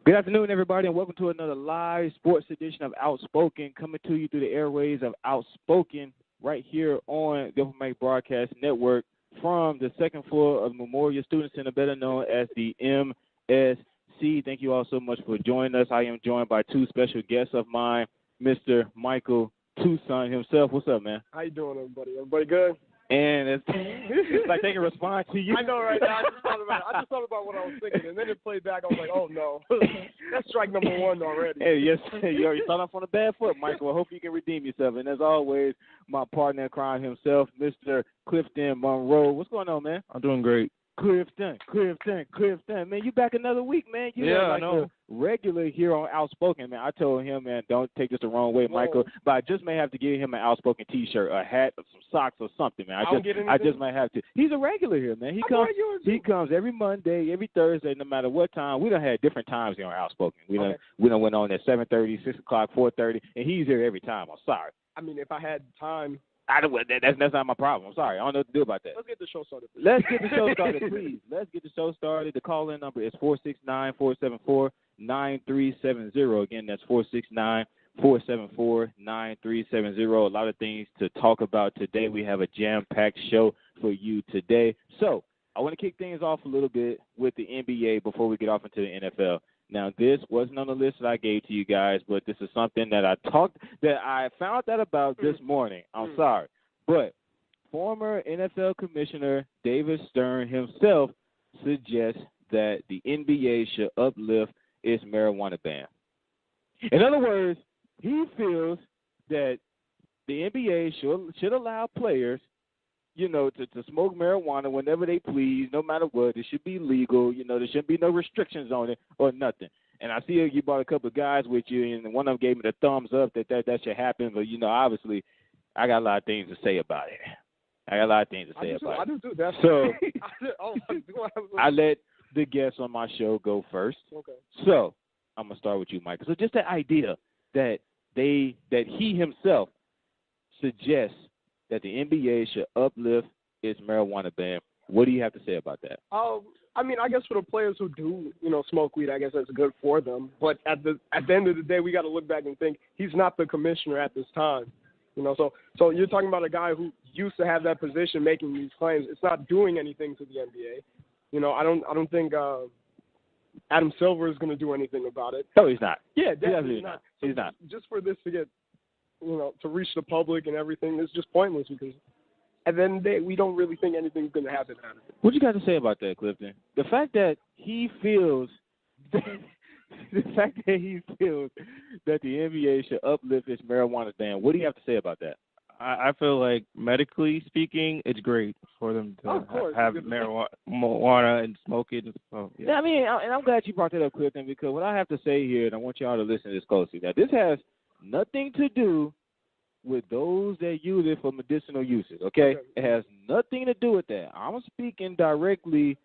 Good afternoon, everybody, and welcome to another live sports edition of Outspoken, coming to you through the airways of Outspoken right here on the Open Mic Broadcast Network from the second floor of Memorial Student Center, better known as the MSC. Thank you all so much for joining us. I am joined by two special guests of mine, Mr. Michael Tucson himself. What's up, man? How you doing, everybody? Everybody good? And it's like they can respond to you. I know, right? I just thought about what I was thinking, and then it played back. I was like, oh, no. That's strike number one already. Hey, yes, you already started off on a bad foot, Michael. I hope you can redeem yourself. And as always, my partner in crime himself, Mr. Clifton Monroe. What's going on, man? I'm doing great. Clifton. Man, you back another week, man. You yeah, are like I know. a regular here on Outspoken, man. I told him, man, don't take this the wrong way, Michael, but I just may have to give him an Outspoken T-shirt, a hat, some socks, or something, man. I just might have to. He's a regular here, man. He comes every Monday, every Thursday, no matter what time. We done had different times here on Outspoken. We done went on at 7:30, 6 o'clock, 4:30, and he's here every time. I'm sorry. I mean, if I had time. That's not my problem. I'm sorry. I don't know what to do about that. Let's get the show started, please. Let's get the show started, please. Let's get the show started. The call-in number is 469-474-9370. Again, that's 469-474-9370. A lot of things to talk about today. We have a jam-packed show for you today. So I want to kick things off a little bit with the NBA before we get off into the NFL. Now, this wasn't on the list that I gave to you guys, but this is something that I found out about this morning. I'm sorry. But former NFL Commissioner David Stern himself suggests that the NBA should uplift its marijuana ban. In other words, he feels that the NBA should allow players, to smoke marijuana whenever they please, no matter what. It should be legal. There shouldn't be no restrictions on it or nothing. And I see you brought a couple of guys with you, and one of them gave me the thumbs up that should happen. But, obviously, I got a lot of things to say about it. I do too. That's so I let the guests on my show go first. Okay. So I'm going to start with you, Michael. So just the idea that he himself suggests that the NBA should uplift its marijuana ban. What do you have to say about that? I mean, I guess for the players who do, smoke weed, I guess that's good for them. But at the end of the day, we got to look back and think he's not the commissioner at this time. So you're talking about a guy who used to have that position making these claims. It's not doing anything to the NBA. I don't think Adam Silver is going to do anything about it. No, he's not. Yeah, definitely not. So he's not. Just for this to get, to reach the public and everything, it's just pointless because at the end of the day, we don't really think anything's going to happen out of it. What you got to say about that, Clifton? The fact that he feels that the NBA should uplift its marijuana ban. What do you have to say about that? I feel like medically speaking, it's great for them to have marijuana and smoke it. So, yeah. I mean, and I'm glad you brought that up, Clifton, because what I have to say here, and I want y'all to listen to this closely, that this has nothing to do with those that use it for medicinal uses, okay? It has nothing to do with that. I'm speaking directly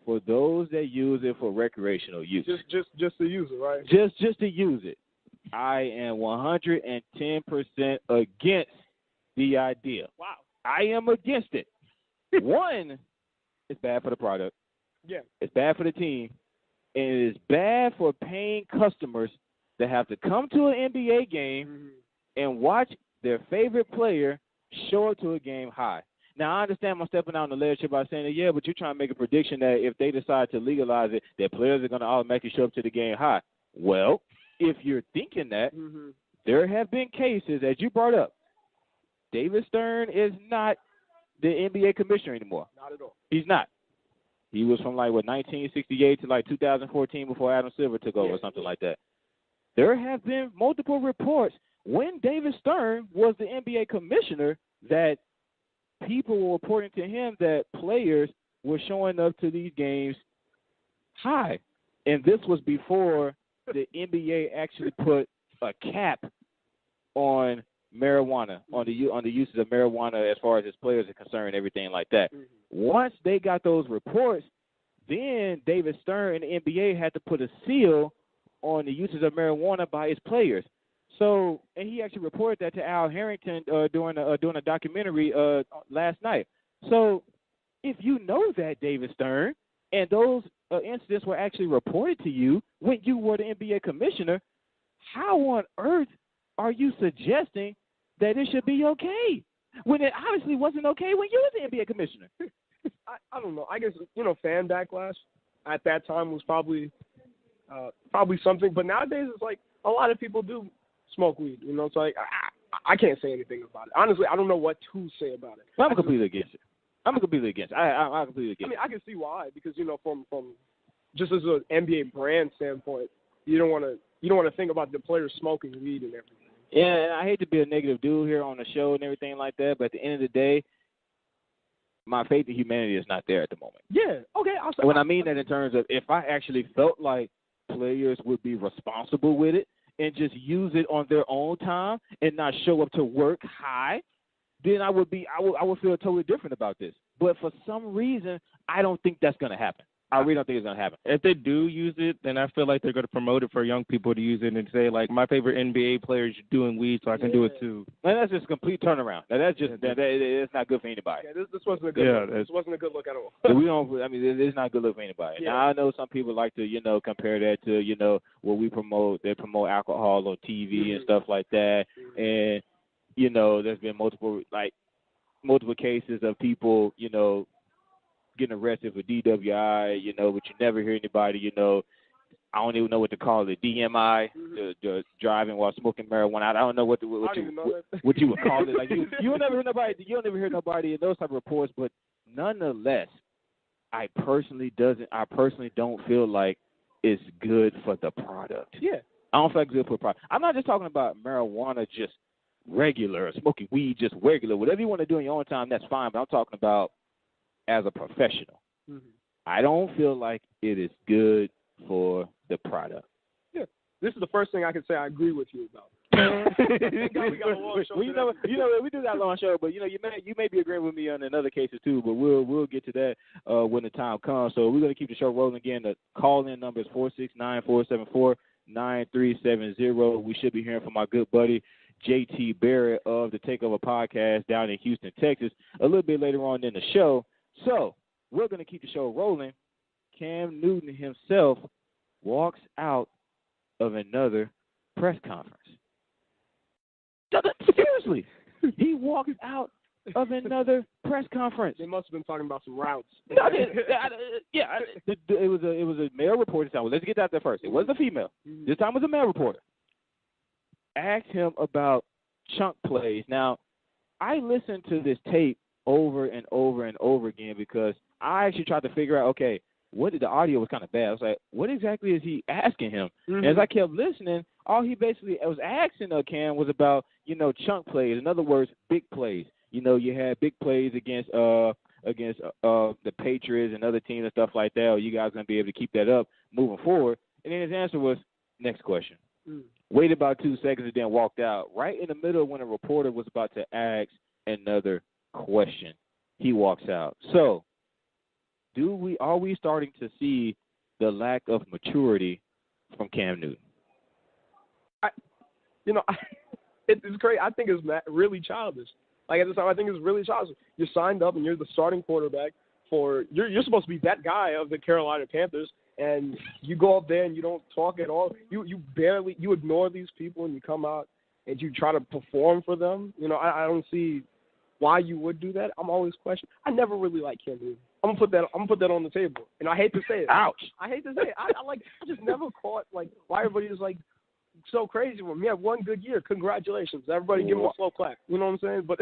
for those that use it for recreational use. Just to use it, right? Just to use it. I am 110% against the idea. Wow. I am against it. One, it's bad for the product. Yeah. It's bad for the team. And it is bad for paying customers that have to come to an NBA game and watch their favorite player show up to a game high. Now, I understand I'm stepping out on the leadership by saying that, yeah, but you're trying to make a prediction that if they decide to legalize it, that players are going to automatically show up to the game high. Well, if you're thinking that, there have been cases, as you brought up, David Stern is not the NBA commissioner anymore. Not at all. He's not. He was from 1968 to 2014 before Adam Silver took over or something like that. There have been multiple reports when David Stern was the NBA commissioner that people were reporting to him that players were showing up to these games high. And this was before the NBA actually put a cap on marijuana, on the uses of marijuana as far as its players are concerned, everything like that. Once they got those reports, then David Stern and the NBA had to put a seal on the uses of marijuana by its players. So, and he actually reported that to Al Harrington during a documentary last night. So, if you know that, David Stern, and those incidents were actually reported to you when you were the NBA commissioner, how on earth are you suggesting that it should be okay when it obviously wasn't okay when you were the NBA commissioner? I don't know. I guess, fan backlash at that time was probably something. But nowadays, it's like a lot of people do smoke weed. It's like I can't say anything about it. Honestly, I don't know what to say about it. I'm completely against it. I'm completely against it. I'm completely against it. I can see why, because from just as an NBA brand standpoint, you don't want to think about the players smoking weed and everything. Yeah, and I hate to be a negative dude here on the show and everything like that, but at the end of the day, my faith in humanity is not there at the moment. Yeah, okay. When I mean that in terms of if I actually felt like players would be responsible with it and just use it on their own time and not show up to work high, then I would feel totally different about this. But for some reason, I don't think that's going to happen. I really don't think it's going to happen. If they do use it, then I feel like they're going to promote it for young people to use it and say, like, my favorite NBA player is doing weed, so I can do it too. And that's just a complete turnaround. Now, that's just it's not good for anybody. Yeah, this wasn't a good look. This wasn't a good look at all. It's not a good look for anybody. Yeah. Now, I know some people like to, compare that to, what we promote. They promote alcohol on TV and stuff like that. And, there's been multiple cases of people, getting arrested for DWI, but you never hear anybody, I don't even know what to call it, DMI, the driving while smoking marijuana. I don't know what you would call it. Like you'll never hear nobody in those type of reports, but nonetheless, I personally don't feel like it's good for the product. Yeah. I don't feel like it's good for the product. I'm not just talking about marijuana just regular, smoking weed just regular. Whatever you want to do in your own time, that's fine, but I'm talking about as a professional. I don't feel like it is good for the product. Yeah. This is the first thing I can say I agree with you about. We got a long show. We do got a long show, but you may be agreeing with me on another cases too, but we'll get to that when the time comes. So we're going to keep the show rolling again. The call-in number is 469-474-9370. We should be hearing from my good buddy JT Barrett of the Takeover Podcast down in Houston, Texas, a little bit later on in the show. So we're going to keep the show rolling. Cam Newton himself walks out of another press conference. Seriously, he walks out of another press conference. They must have been talking about some routes. It was a male reporter. So let's get that there first. It was a female. This time it was a male reporter. Asked him about chunk plays. Now, I listened to this tape over and over and over again because I actually tried to figure out, okay, the audio was kind of bad. I was like, what exactly is he asking him? And as I kept listening, all he basically was asking Cam was about, chunk plays. In other words, big plays. You had big plays against the Patriots and other teams and stuff like that. Are you guys going to be able to keep that up moving forward? And then his answer was, next question. Waited about 2 seconds and then walked out. Right in the middle when a reporter was about to ask another question, he walks out. So, are we starting to see the lack of maturity from Cam Newton? It's great. I think it's really childish. Like at the time, I think it's really childish. You're signed up and you're the starting quarterback for. You're supposed to be that guy of the Carolina Panthers, and you go up there and you don't talk at all. You ignore these people and you come out and you try to perform for them. I don't see why you would do that. I'm always questioning. I never really liked Cam Newton. I'm gonna put that on the table. And I hate to say it. Ouch. I hate to say it. I just never caught why everybody is so crazy with him. He had one good year. Congratulations. Everybody give him a slow clap. You know what I'm saying? But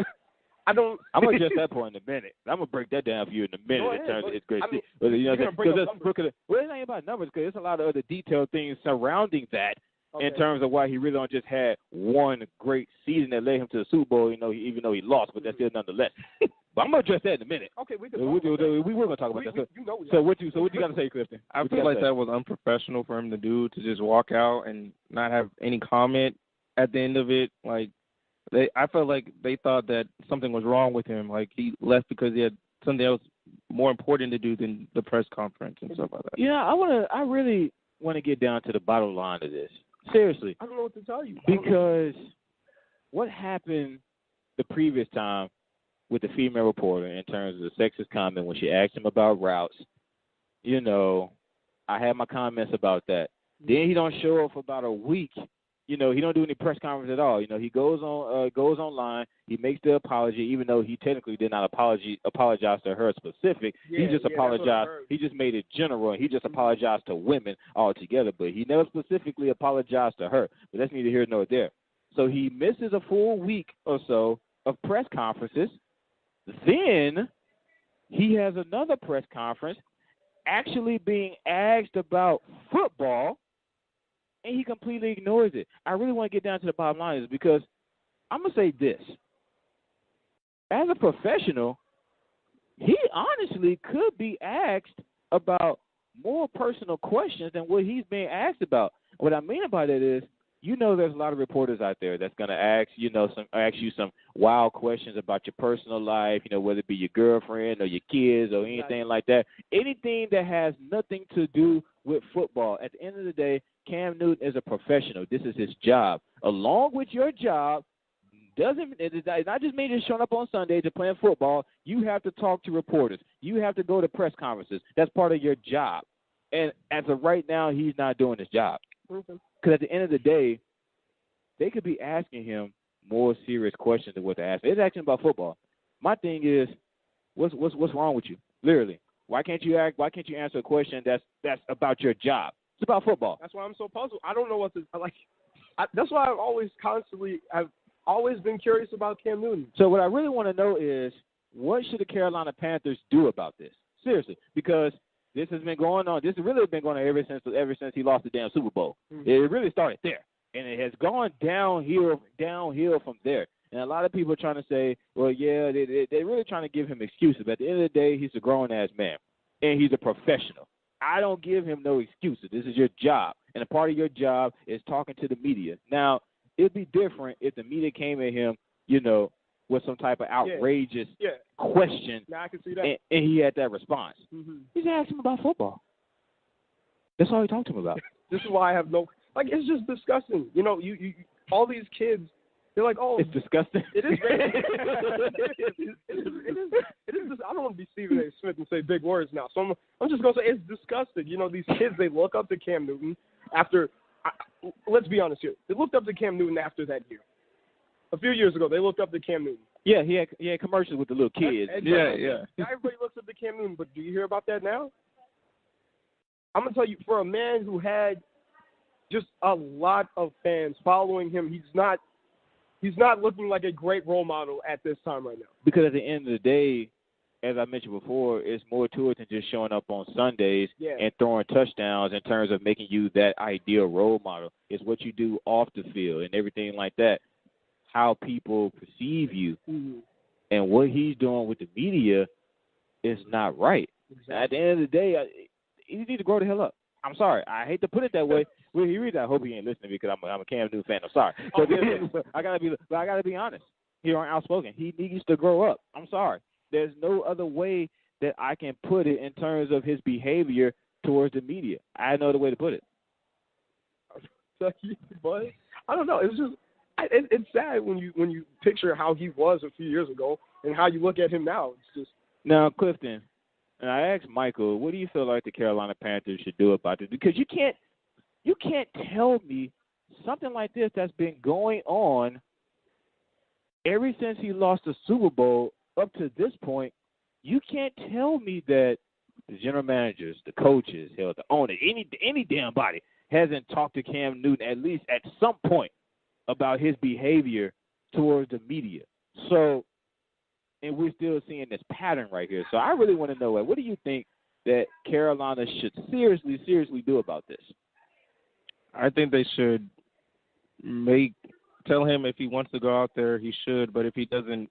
I don't. I'm gonna adjust that point in a minute. I'm gonna break that down for you in a minute in terms of his great season. Well, it ain't about numbers because there's a lot of other detailed things surrounding that. Okay. In terms of why he really only just had one great season that led him to the Super Bowl, even though he lost, but that's still nonetheless. But I'm gonna address that in a minute. Okay, we were gonna talk about that. So what you got to say, Clifton? I feel like that was unprofessional for him to do, to just walk out and not have any comment at the end of it. I felt like they thought that something was wrong with him. Like he left because he had something else more important to do than the press conference and stuff like that. Yeah, I really want to get down to the bottom line of this. Seriously. I don't know what to tell you. Because what happened the previous time with the female reporter in terms of the sexist comment when she asked him about routes, I had my comments about that. Then he don't show up for about a week. He don't do any press conference at all. He goes online. He makes the apology, even though he technically did not apologize to her specific. He just apologized. He just made it general, and he just apologized to women altogether. But he never specifically apologized to her. But that's neither here nor there. So he misses a full week or so of press conferences. Then he has another press conference actually being asked about football, and he completely ignores it. I really want to get down to the bottom line is because I'm going to say this. As a professional, he honestly could be asked about more personal questions than what he's being asked about. What I mean by that is, there's a lot of reporters out there that's going to ask you some wild questions about your personal life, whether it be your girlfriend or your kids or anything like that. Anything that has nothing to do with football. At the end of the day, Cam Newton is a professional. This is his job. Along with your job, it's not just me just showing up on Sunday to playing football. You have to talk to reporters. You have to go to press conferences. That's part of your job. And as of right now, he's not doing his job. Because at the end of the day, they could be asking him more serious questions than what they're asking. They're asking about football. My thing is, what's wrong with you? Literally, why can't you answer a question that's about your job? It's about football. That's why I'm so puzzled. I don't know what to like. That's why I've always been curious about Cam Newton. So what I really want to know is, what should the Carolina Panthers do about this? Seriously, because this has been going on. This has really been going on ever since he lost the damn Super Bowl. Mm-hmm. It really started there, and it has gone downhill from there. And a lot of people are trying to say, well, yeah, they're really trying to give him excuses. But at the end of the day, he's a grown-ass man, and he's a professional. I don't give him no excuses. This is your job, and a part of your job is talking to the media. Now, it'd be different if the media came at him, with some type of outrageous question, now I can see that. And he had that response. Mm-hmm. He just asked him about football. That's all he talked to him about. This is why I have no – it's just disgusting. You all these kids, they're like, oh. It's disgusting. It is. It is. I don't want to be Stephen A. Smith and say big words now. So I'm just going to say it's disgusting. These kids, they look up to Cam Newton after let's be honest here. They looked up to Cam Newton after that year. A few years ago, they looked up to Cam Newton. Yeah, he had commercials with the little kids. Yeah. Now everybody looks up to Cam Newton, but do you hear about that now? I'm going to tell you, for a man who had just a lot of fans following him, he's not looking like a great role model at this time right now. Because at the end of the day, as I mentioned before, it's more to it than just showing up on Sundays and throwing touchdowns in terms of making you that ideal role model. It's what you do off the field and everything like that. How people perceive you, and what he's doing with the media is not right. Exactly. At the end of the day, you need to grow the hell up. I'm sorry. I hate to put it that way. Well, he reads. I hope he ain't listening because I'm a Cam Newton fan. I'm sorry, but I gotta be honest. Here on Outspoken, he needs to grow up. I'm sorry. There's no other way that I can put it in terms of his behavior towards the media. I had no other way to put it. But I don't know. It's just. It's sad when you picture how he was a few years ago and how you look at him now. It's just now, Clifton. And I asked Michael, what do you feel like the Carolina Panthers should do about this? Because you can't tell me something like this that's been going on ever since he lost the Super Bowl up to this point. You can't tell me that the general managers, the coaches, hell, the owner, any damn body hasn't talked to Cam Newton at least at some point about his behavior towards the media. So, and we're still seeing this pattern right here. So I really want to know, what do you think that Carolina should seriously do about this? I think they should tell him if he wants to go out there, he should. But if he doesn't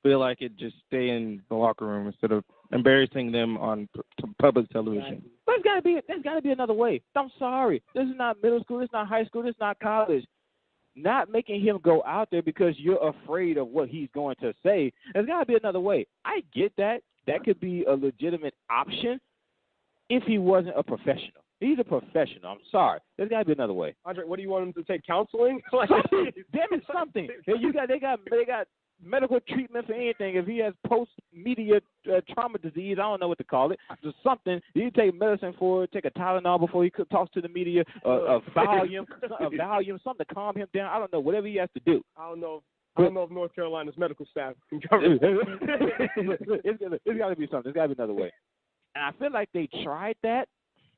feel like it, just stay in the locker room instead of embarrassing them on public television. But there's got to be another way. I'm sorry. This is not middle school. This is not high school. This is not college. Not making him go out there because you're afraid of what he's going to say. There's got to be another way. I get that. That could be a legitimate option if he wasn't a professional. He's a professional. I'm sorry. There's got to be another way. Andre, what do you want him to take? Counseling? Something. Damn it, something. They got medical treatment for anything. If he has post-media trauma disease, I don't know what to call it. Just something. You take medicine for it, take a Tylenol before he talks to the media, a Valium, something to calm him down. I don't know. Whatever he has to do. I don't know if North Carolina's medical staff can cover it. It's got to be something. There's got to be another way. And I feel like they tried that.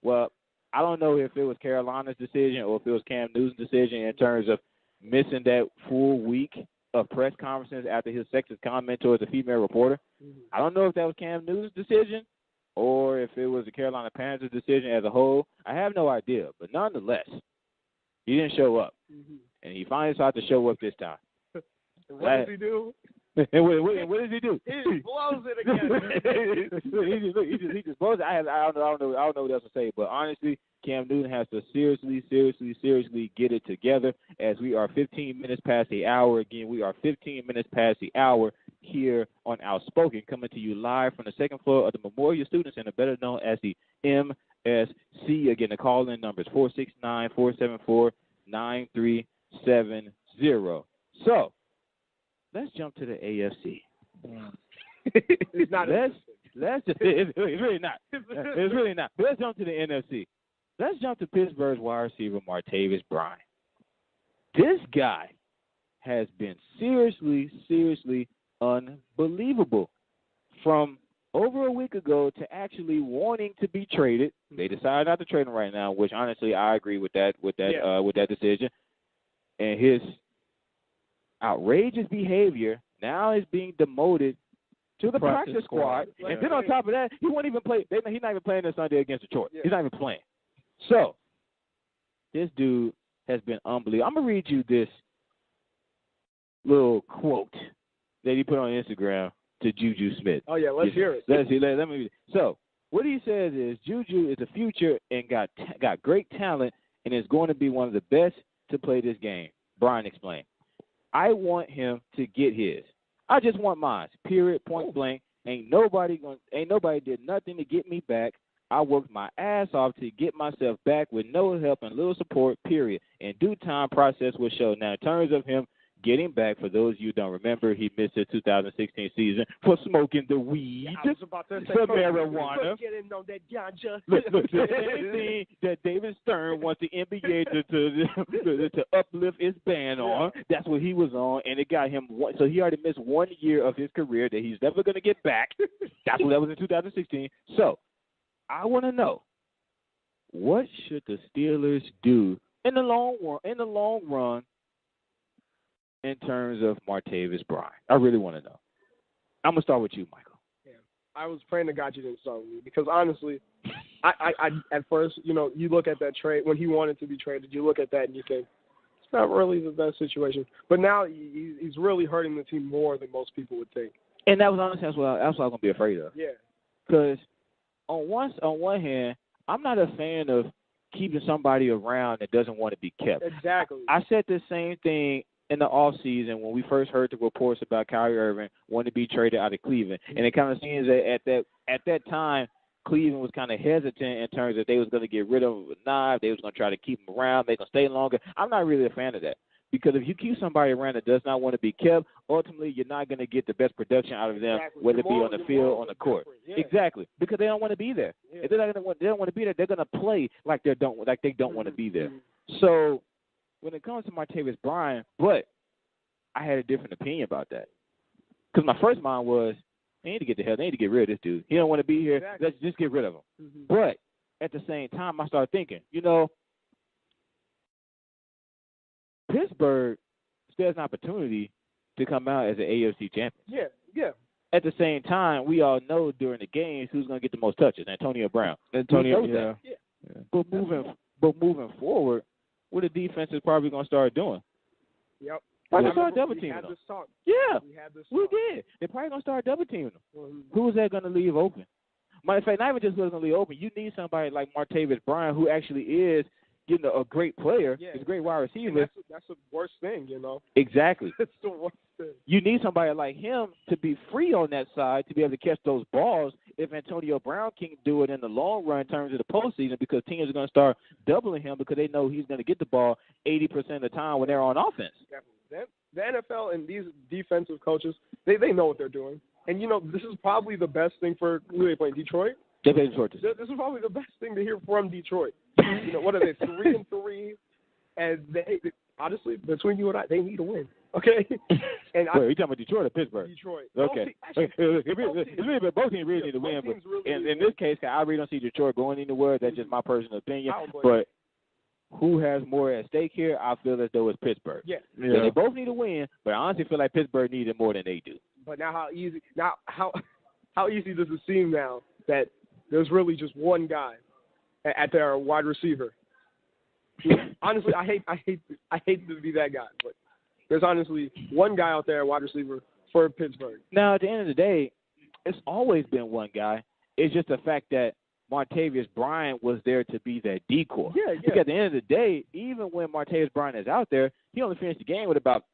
Well, I don't know if it was Carolina's decision or if it was Cam Newton's decision in terms of missing that full week of press conferences after his sexist comment towards a female reporter. Mm-hmm. I don't know if that was Cam Newton's decision or if it was the Carolina Panthers' decision as a whole. I have no idea. But nonetheless, he didn't show up. Mm-hmm. And he finally decided to show up this time. What does he do? And what does he do? He blows it again. he just blows it. I don't know what else to say. But honestly, Cam Newton has to seriously get it together as we are 15 minutes past the hour. Again, we are 15 minutes past the hour here on Outspoken, coming to you live from the second floor of the Memorial Student Center, better known as the MSC. Again, the call-in number is 469-474-9370. So, let's jump to the AFC. It's not. It's really not. It's really not. Let's jump to the NFC. Let's jump to Pittsburgh's wide receiver Martavis Bryant. This guy has been seriously unbelievable. From over a week ago to actually wanting to be traded, they decided not to trade him right now, which honestly I agree with that decision. And his outrageous behavior now is being demoted to the practice squad. And then on top of that, he won't even play. He's not even playing this Sunday against Detroit. Yeah. He's not even playing. So, this dude has been unbelievable. I'm going to read you this little quote that he put on Instagram to Juju Smith. Oh, yeah, let's hear it. Let me read it. So, what he says is Juju is the future and got great talent and is going to be one of the best to play this game. Brian explained. I want him to get his. I just want mine. Period. Point blank. Ain't nobody did nothing to get me back. I worked my ass off to get myself back with no help and little support. Period. In due time, process will show. Now, in terms of him getting back, for those of you who don't remember, he missed the 2016 season for smoking the weed, I was about to say, for marijuana. Getting on that ganja. Look, anything that David Stern wants the NBA to uplift its ban on, that's what he was on, and it got him one. So he already missed 1 year of his career that he's never going to get back. That's what that was in 2016. So I want to know, what should the Steelers do in the long run? In terms of Martavis Bryant, I really want to know. I'm gonna start with you, Michael. Yeah, I was praying to God you didn't start with me because honestly, I at first, you look at that trade when he wanted to be traded. You look at that and you think it's not really the best situation. But now he's really hurting the team more than most people would think. And that was honestly that's what I was gonna be afraid of. Yeah, because on one hand, I'm not a fan of keeping somebody around that doesn't want to be kept. Exactly. I said the same thing in the offseason when we first heard the reports about Kyrie Irving wanting to be traded out of Cleveland. And it kind of seems that at that time, Cleveland was kind of hesitant in terms of they was going to get rid of him with knife. They was going to try to keep him around. They going to stay longer. I'm not really a fan of that. Because if you keep somebody around that does not want to be kept, ultimately you're not going to get the best production out of them, whether it be on the field or on the court. Yeah. Exactly, because they don't want to be there. Yeah. If they don't want to be there, they're going to play like they don't want to be there. So when it comes to Martavis Bryant, but I had a different opinion about that. Because my first mind was, they need to get rid of this dude. He don't want to be here. Exactly. Let's just get rid of him. Mm-hmm. But at the same time, I started thinking, Pittsburgh still has an opportunity to come out as an AFC champion. Yeah. At the same time, we all know during the games who's going to get the most touches. Antonio Brown. Yeah. But moving forward, what the defense is probably going to start doing. Yep. Probably start double teaming them. Yeah, we did. They're probably going to start double teaming them. Mm-hmm. Who is that going to leave open? Matter of fact, not even just who's going to leave open. You need somebody like Martavis Bryant who actually is getting a great player. Yeah. He's a great wide receiver. That's the worst thing, Exactly. That's the worst thing. You need somebody like him to be free on that side to be able to catch those balls if Antonio Brown can't do it in the long run in terms of the postseason, because teams are going to start doubling him because they know he's going to get the ball 80% of the time when they're on offense. the NFL and these defensive coaches, they know what they're doing. And, this is probably the best thing for – who are they playing, Detroit? They play Detroit. This is probably the best thing to hear from Detroit. What are they, 3-3? And they honestly, between you and I, they need a win. Okay? And Wait, are you talking about Detroit or Pittsburgh? Detroit. Okay. Both teams really need to win. But in this case, I really don't see Detroit going anywhere. That's just my personal opinion. But who has more at stake here? I feel as though it's Pittsburgh. Yeah. So they both need to win, but I honestly feel like Pittsburgh needs it more than they do. But now how easy does it seem now that there's really just one guy at their wide receiver? Honestly, I hate to be that guy, but there's honestly one guy out there, wide receiver for Pittsburgh. Now, at the end of the day, it's always been one guy. It's just the fact that Martavis Bryant was there to be that decoy. Yeah. Because at the end of the day, even when Martavis Bryant is out there, he only finished the game with about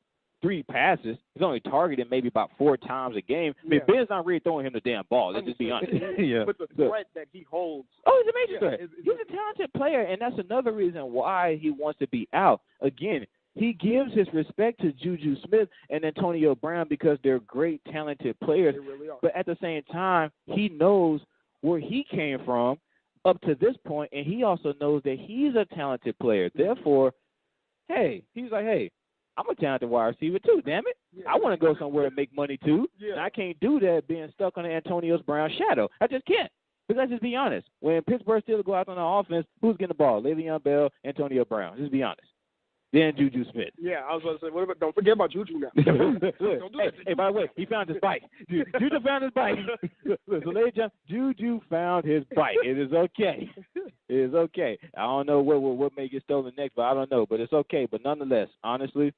3 passes. He's only targeted maybe about 4 times a game. I mean, Ben's not really throwing him the damn ball. Let's just be honest. But the threat that he holds. Oh, he's a major threat. He's a talented player, and that's another reason why he wants to be out. Again, he gives his respect to Juju Smith and Antonio Brown because they're great, talented players. They really are. But at the same time, he knows where he came from up to this point, and he also knows that he's a talented player. Therefore, he's like, I'm a talented wide receiver too, damn it. Yeah. I want to go somewhere and make money too. Yeah. And I can't do that being stuck on Antonio Brown's shadow. I just can't. Because let's just be honest. When Pittsburgh still go out on the offense, who's getting the ball? Le'Veon Bell, Antonio Brown. Just be honest. Then Juju Smith. Yeah, I was about to say, don't forget about Juju now. Don't do that. Hey, by the way, he found his bike. Juju found his bike. So ladies and gentlemen, Juju found his bike. It is okay. It is okay. I don't know what may get stolen next, but I don't know. But it's okay. But nonetheless, honestly,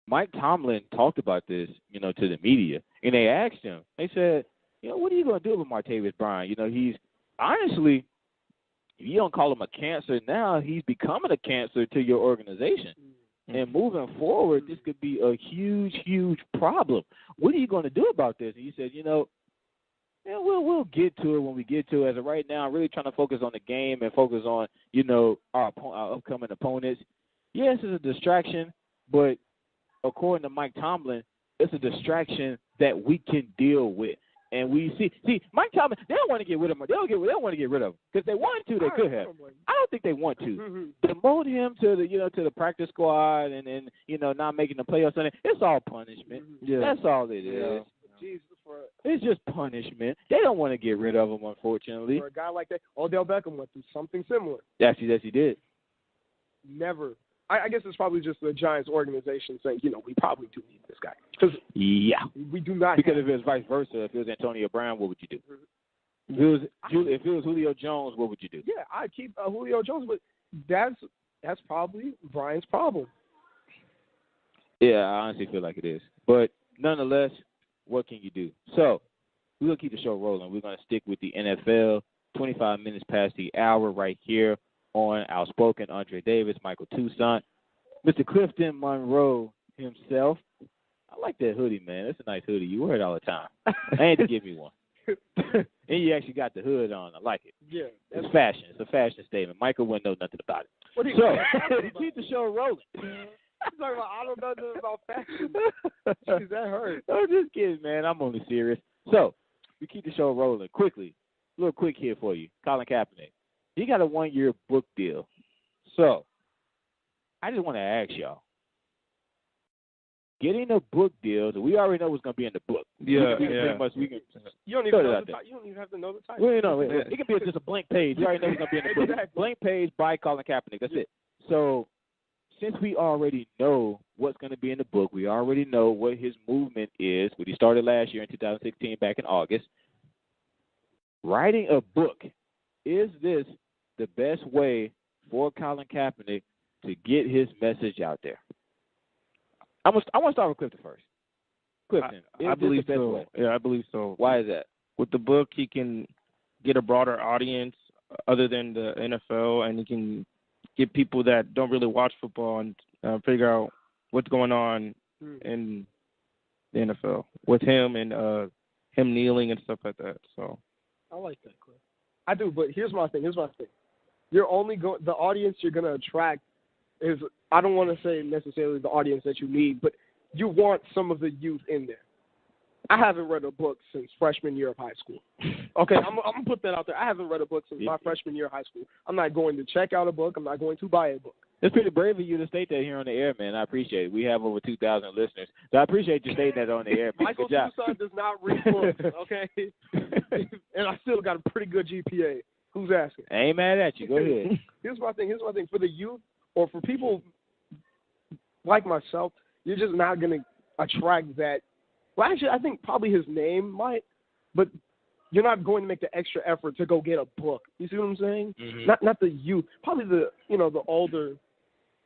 Mike Tomlin talked about this, to the media, and they asked him. They said, what are you going to do with Martavis Bryant? He's honestly, if you don't call him a cancer now, he's becoming a cancer to your organization. Mm-hmm. And moving forward, this could be a huge, huge problem. What are you going to do about this? And he said, we'll get to it when we get to it. As of right now, I'm really trying to focus on the game and focus on, our upcoming opponents. Yes, it's a distraction, but according to Mike Tomlin, it's a distraction that we can deal with. And we see Mike Tomlin, they don't want to get rid of him. They don't want to get rid of him because they want to. They could have. I don't think they want to. Mm-hmm. Demote him to the practice squad and not making the playoffs. It's all punishment. Mm-hmm. Yeah. That's all it is. It's just punishment. They don't want to get rid of him, unfortunately. For a guy like that, Odell Beckham went through something similar. Yes, he did. Never. I guess it's probably just the Giants organization saying, we probably do need this guy. Because we do not. Because if it was vice versa, if it was Antonio Brown, what would you do? Mm-hmm. If it was Julio Jones, what would you do? Yeah, I'd keep Julio Jones, but that's probably Brian's problem. Yeah, I honestly feel like it is. But nonetheless, what can you do? So we're going to keep the show rolling. We're going to stick with the NFL. 25 minutes past the hour right here on Outspoken. Andre Davis, Michael Toussaint, Mr. Clifton Monroe himself. I like that hoodie, man. It's a nice hoodie. You wear it all the time. I ain't to give me one. And you actually got the hood on. I like it. Yeah. It's fashion. It's a fashion statement. Michael wouldn't know nothing about it. So keep the show rolling. He's talking about, I don't know nothing about fashion. Jeez, that hurt. I'm just kidding, man. I'm only serious. So we keep the show rolling. Quickly, a little quick here for you. Colin Kaepernick. He got a 1-year book deal. So I just want to ask y'all, getting a book deal, so we already know what's going to be in the book. Yeah. You don't even know you don't even have to know the title. Well, it can be just a blank page. You already know what's going to be in the book. Exactly. Blank page by Colin Kaepernick. That's it. So since we already know what's going to be in the book, we already know what his movement is, what he started last year in 2016 back in August, writing a book, is this the best way for Colin Kaepernick to get his message out there? I want to start with Clifton first. Clifton, I believe the best so. way? Yeah, I believe so. Why is that? With the book, he can get a broader audience other than the NFL, and he can get people that don't really watch football and figure out what's going on in the NFL with him and him kneeling and stuff like that. So I like that, Cliff. I do, but here's my thing. You're only the audience you're going to attract is, I don't want to say necessarily the audience that you need, but you want some of the youth in there. I haven't read a book since freshman year of high school. Okay, I'm going to put that out there. I haven't read a book since my freshman year of high school. I'm not going to check out a book. I'm not going to buy a book. It's pretty brave of you to state that here on the air, man. I appreciate it. We have over 2,000 listeners, so I appreciate you stating that on the air. Michael Toussaint does not read books, okay? And I still got a pretty good GPA. Who's asking? I ain't mad at you. Go ahead. Here's my thing. For the youth or for people like myself, you're just not going to attract that. Well, actually, I think probably his name might, but you're not going to make the extra effort to go get a book. You see what I'm saying? Mm-hmm. Not the youth. Probably the older,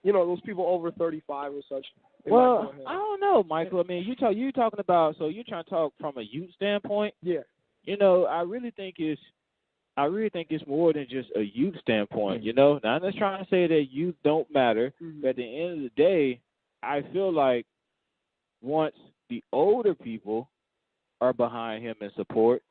those people over 35 or such. Well, I don't know, Michael. I mean, you talking about, so you're trying to talk from a youth standpoint. Yeah. I really think it's more than just a youth standpoint. Now I'm just trying to say that youth don't matter. Mm-hmm. But at the end of the day, I feel like once the older people are behind him in support,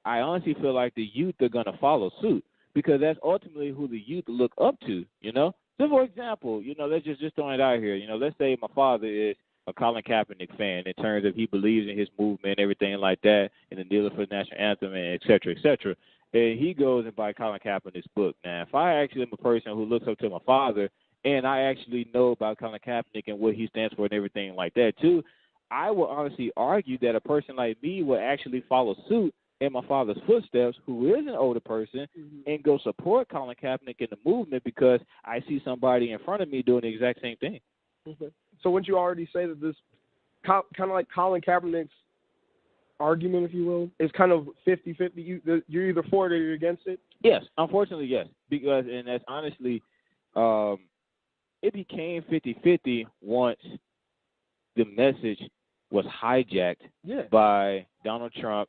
I honestly feel like the youth are going to follow suit because that's ultimately who the youth look up to, So, for example, let's just throwing it out here. Let's say my father is a Colin Kaepernick fan in terms of he believes in his movement and everything like that and the kneeling for the national anthem and et cetera, et cetera. And he goes and buys Colin Kaepernick's book. Now, if I actually am a person who looks up to my father and I actually know about Colin Kaepernick and what he stands for and everything like that too, I will honestly argue that a person like me will actually follow suit in my father's footsteps, who is an older person, and go support Colin Kaepernick in the movement because I see somebody in front of me doing the exact same thing. Okay. So wouldn't you already say that this kind of like Colin Kaepernick's argument, if you will, is kind of 50-50? You're either for it or you're against it? Yes, unfortunately, yes. Because, and that's honestly, it became 50-50 once the message was hijacked by Donald Trump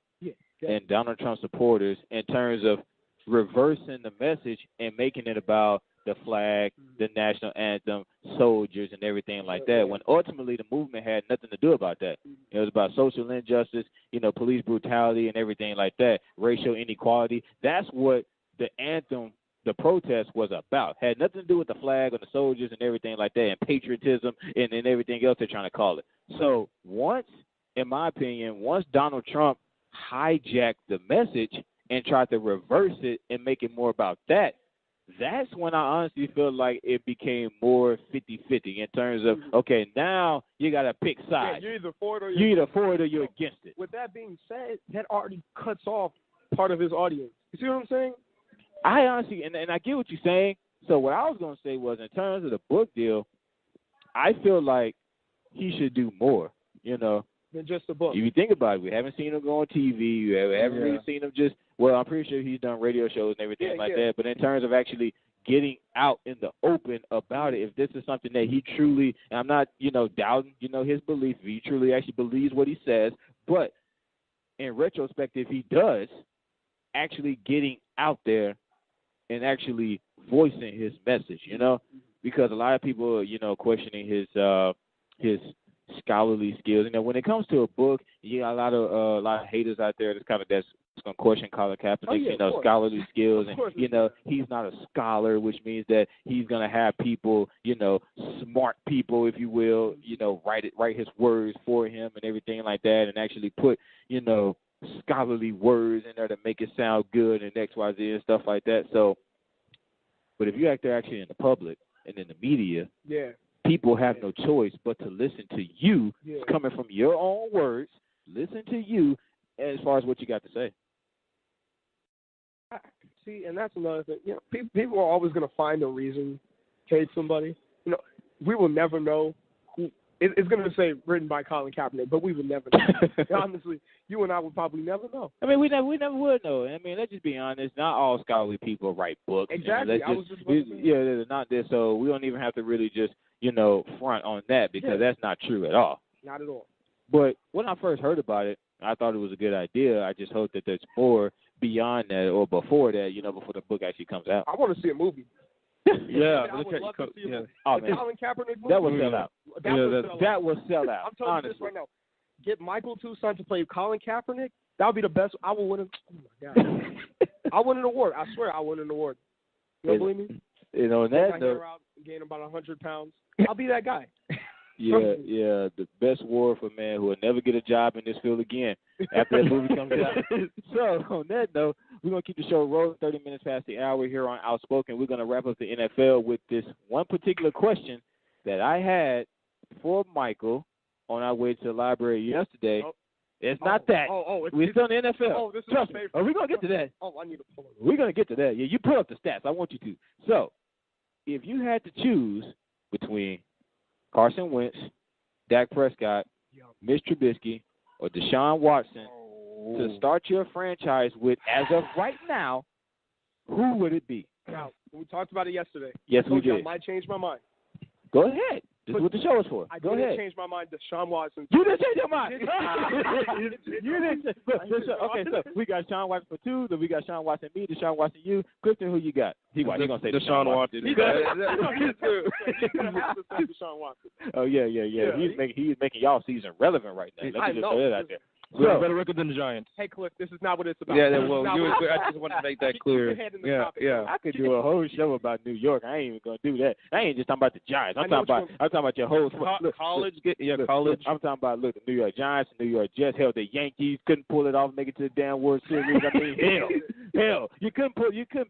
and Donald Trump supporters in terms of reversing the message and making it about the flag, the national anthem, soldiers, and everything like that, when ultimately the movement had nothing to do about that. It was about social injustice, police brutality and everything like that, racial inequality. That's what the anthem, the protest was about. Had nothing to do with the flag or the soldiers and everything like that, and patriotism and everything else they're trying to call it. So in my opinion, once Donald Trump hijacked the message and tried to reverse it and make it more about that, that's when I honestly feel like it became more 50-50 in terms of, okay, now you got to pick sides. Yeah, you're either for it or you're against it. With that being said, that already cuts off part of his audience. You see what I'm saying? I honestly, and I get what you're saying. So what I was going to say was, in terms of the book deal, I feel like he should do more, than just a book. If you think about it, we haven't seen him go on TV. We haven't really seen him I'm pretty sure he's done radio shows and everything like that. But in terms of actually getting out in the open about it, if this is something that he truly, and I'm not, doubting, his belief, if he truly actually believes what he says, but in retrospect, if he does, actually getting out there and actually voicing his message, because a lot of people are, questioning his scholarly skills. When it comes to a book, you got a lot of haters out there that's going to question Colin Kaepernick's, scholarly skills, and he's not a scholar, which means that he's going to have people, smart people, if you will, write his words for him and everything like that, and actually put, scholarly words in there to make it sound good and X, Y, Z and stuff like that. So, but if you're actually in the public and in the media, people have no choice but to listen to you. It's coming from your own words. Listen to you as far as what you got to say. See, and that's another thing. People are always going to find a reason to hate somebody. We will never know who. It's going to say written by Colin Kaepernick, but we would never know. Honestly, you and I would probably never know. I mean, we never would know. I mean, let's just be honest. Not all scholarly people write books. Exactly. They're not there, so we don't even have to really just, front on that because that's not true at all. Not at all. But when I first heard about it, I thought it was a good idea. I just hope that there's more beyond that or before that, before the book actually comes out. I want to see a movie. Yeah, I would love to see a movie. Oh, man. Colin Kaepernick movie. That would sell out. That would sell out. I'm telling you this right now. Get Michael Toussaint to play Colin Kaepernick. That would be the best. I will win it. Oh my God. I win an award. I swear I win an award. You don't believe me? And that gain about 100 pounds. I'll be that guy. Yeah, the best war for a man who will never get a job in this field again after that movie comes out. So, on that note, we're going to keep the show rolling 30 minutes past the hour here on Outspoken. We're going to wrap up the NFL with this one particular question that I had for Michael on our way to the library yesterday. Oh. It's not that. We're still in the NFL. Oh, this is Trust me. We're going to get to that. Oh, I need to pull it. We're going to get to that. Yeah, you pull up the stats. I want you to. So, if you had to choose between Carson Wentz, Dak Prescott, Mitch Trubisky, or Deshaun Watson to start your franchise with as of right now, who would it be? Now, we talked about it yesterday. Yes, we did. I might change my mind. Go ahead. This is what the show is for. Go ahead. Change my mind to Deshaun Watson. You didn't change your mind. You didn't. Okay, so we got Deshaun Watson for 2. Then we got Deshaun Watson me, Deshaun Watson you. Clifton, who you got? He gonna say Deshaun Watson. He's gonna have to say Deshaun Watson. Oh yeah. He's making y'all season relevant right now. Let me just throw that out there. We have a better record than the Giants. Hey, Cliff, this is not what it's about. Yeah, well, I just want to make that clear. Yeah. I could do a whole show about New York. I ain't even gonna do that. I ain't just talking about the Giants. I'm talking about your whole college. College. I'm talking about the New York Giants, the New York Jets. Hell, the Yankees couldn't pull it off, make it to the damn World Series. I mean, hell, you couldn't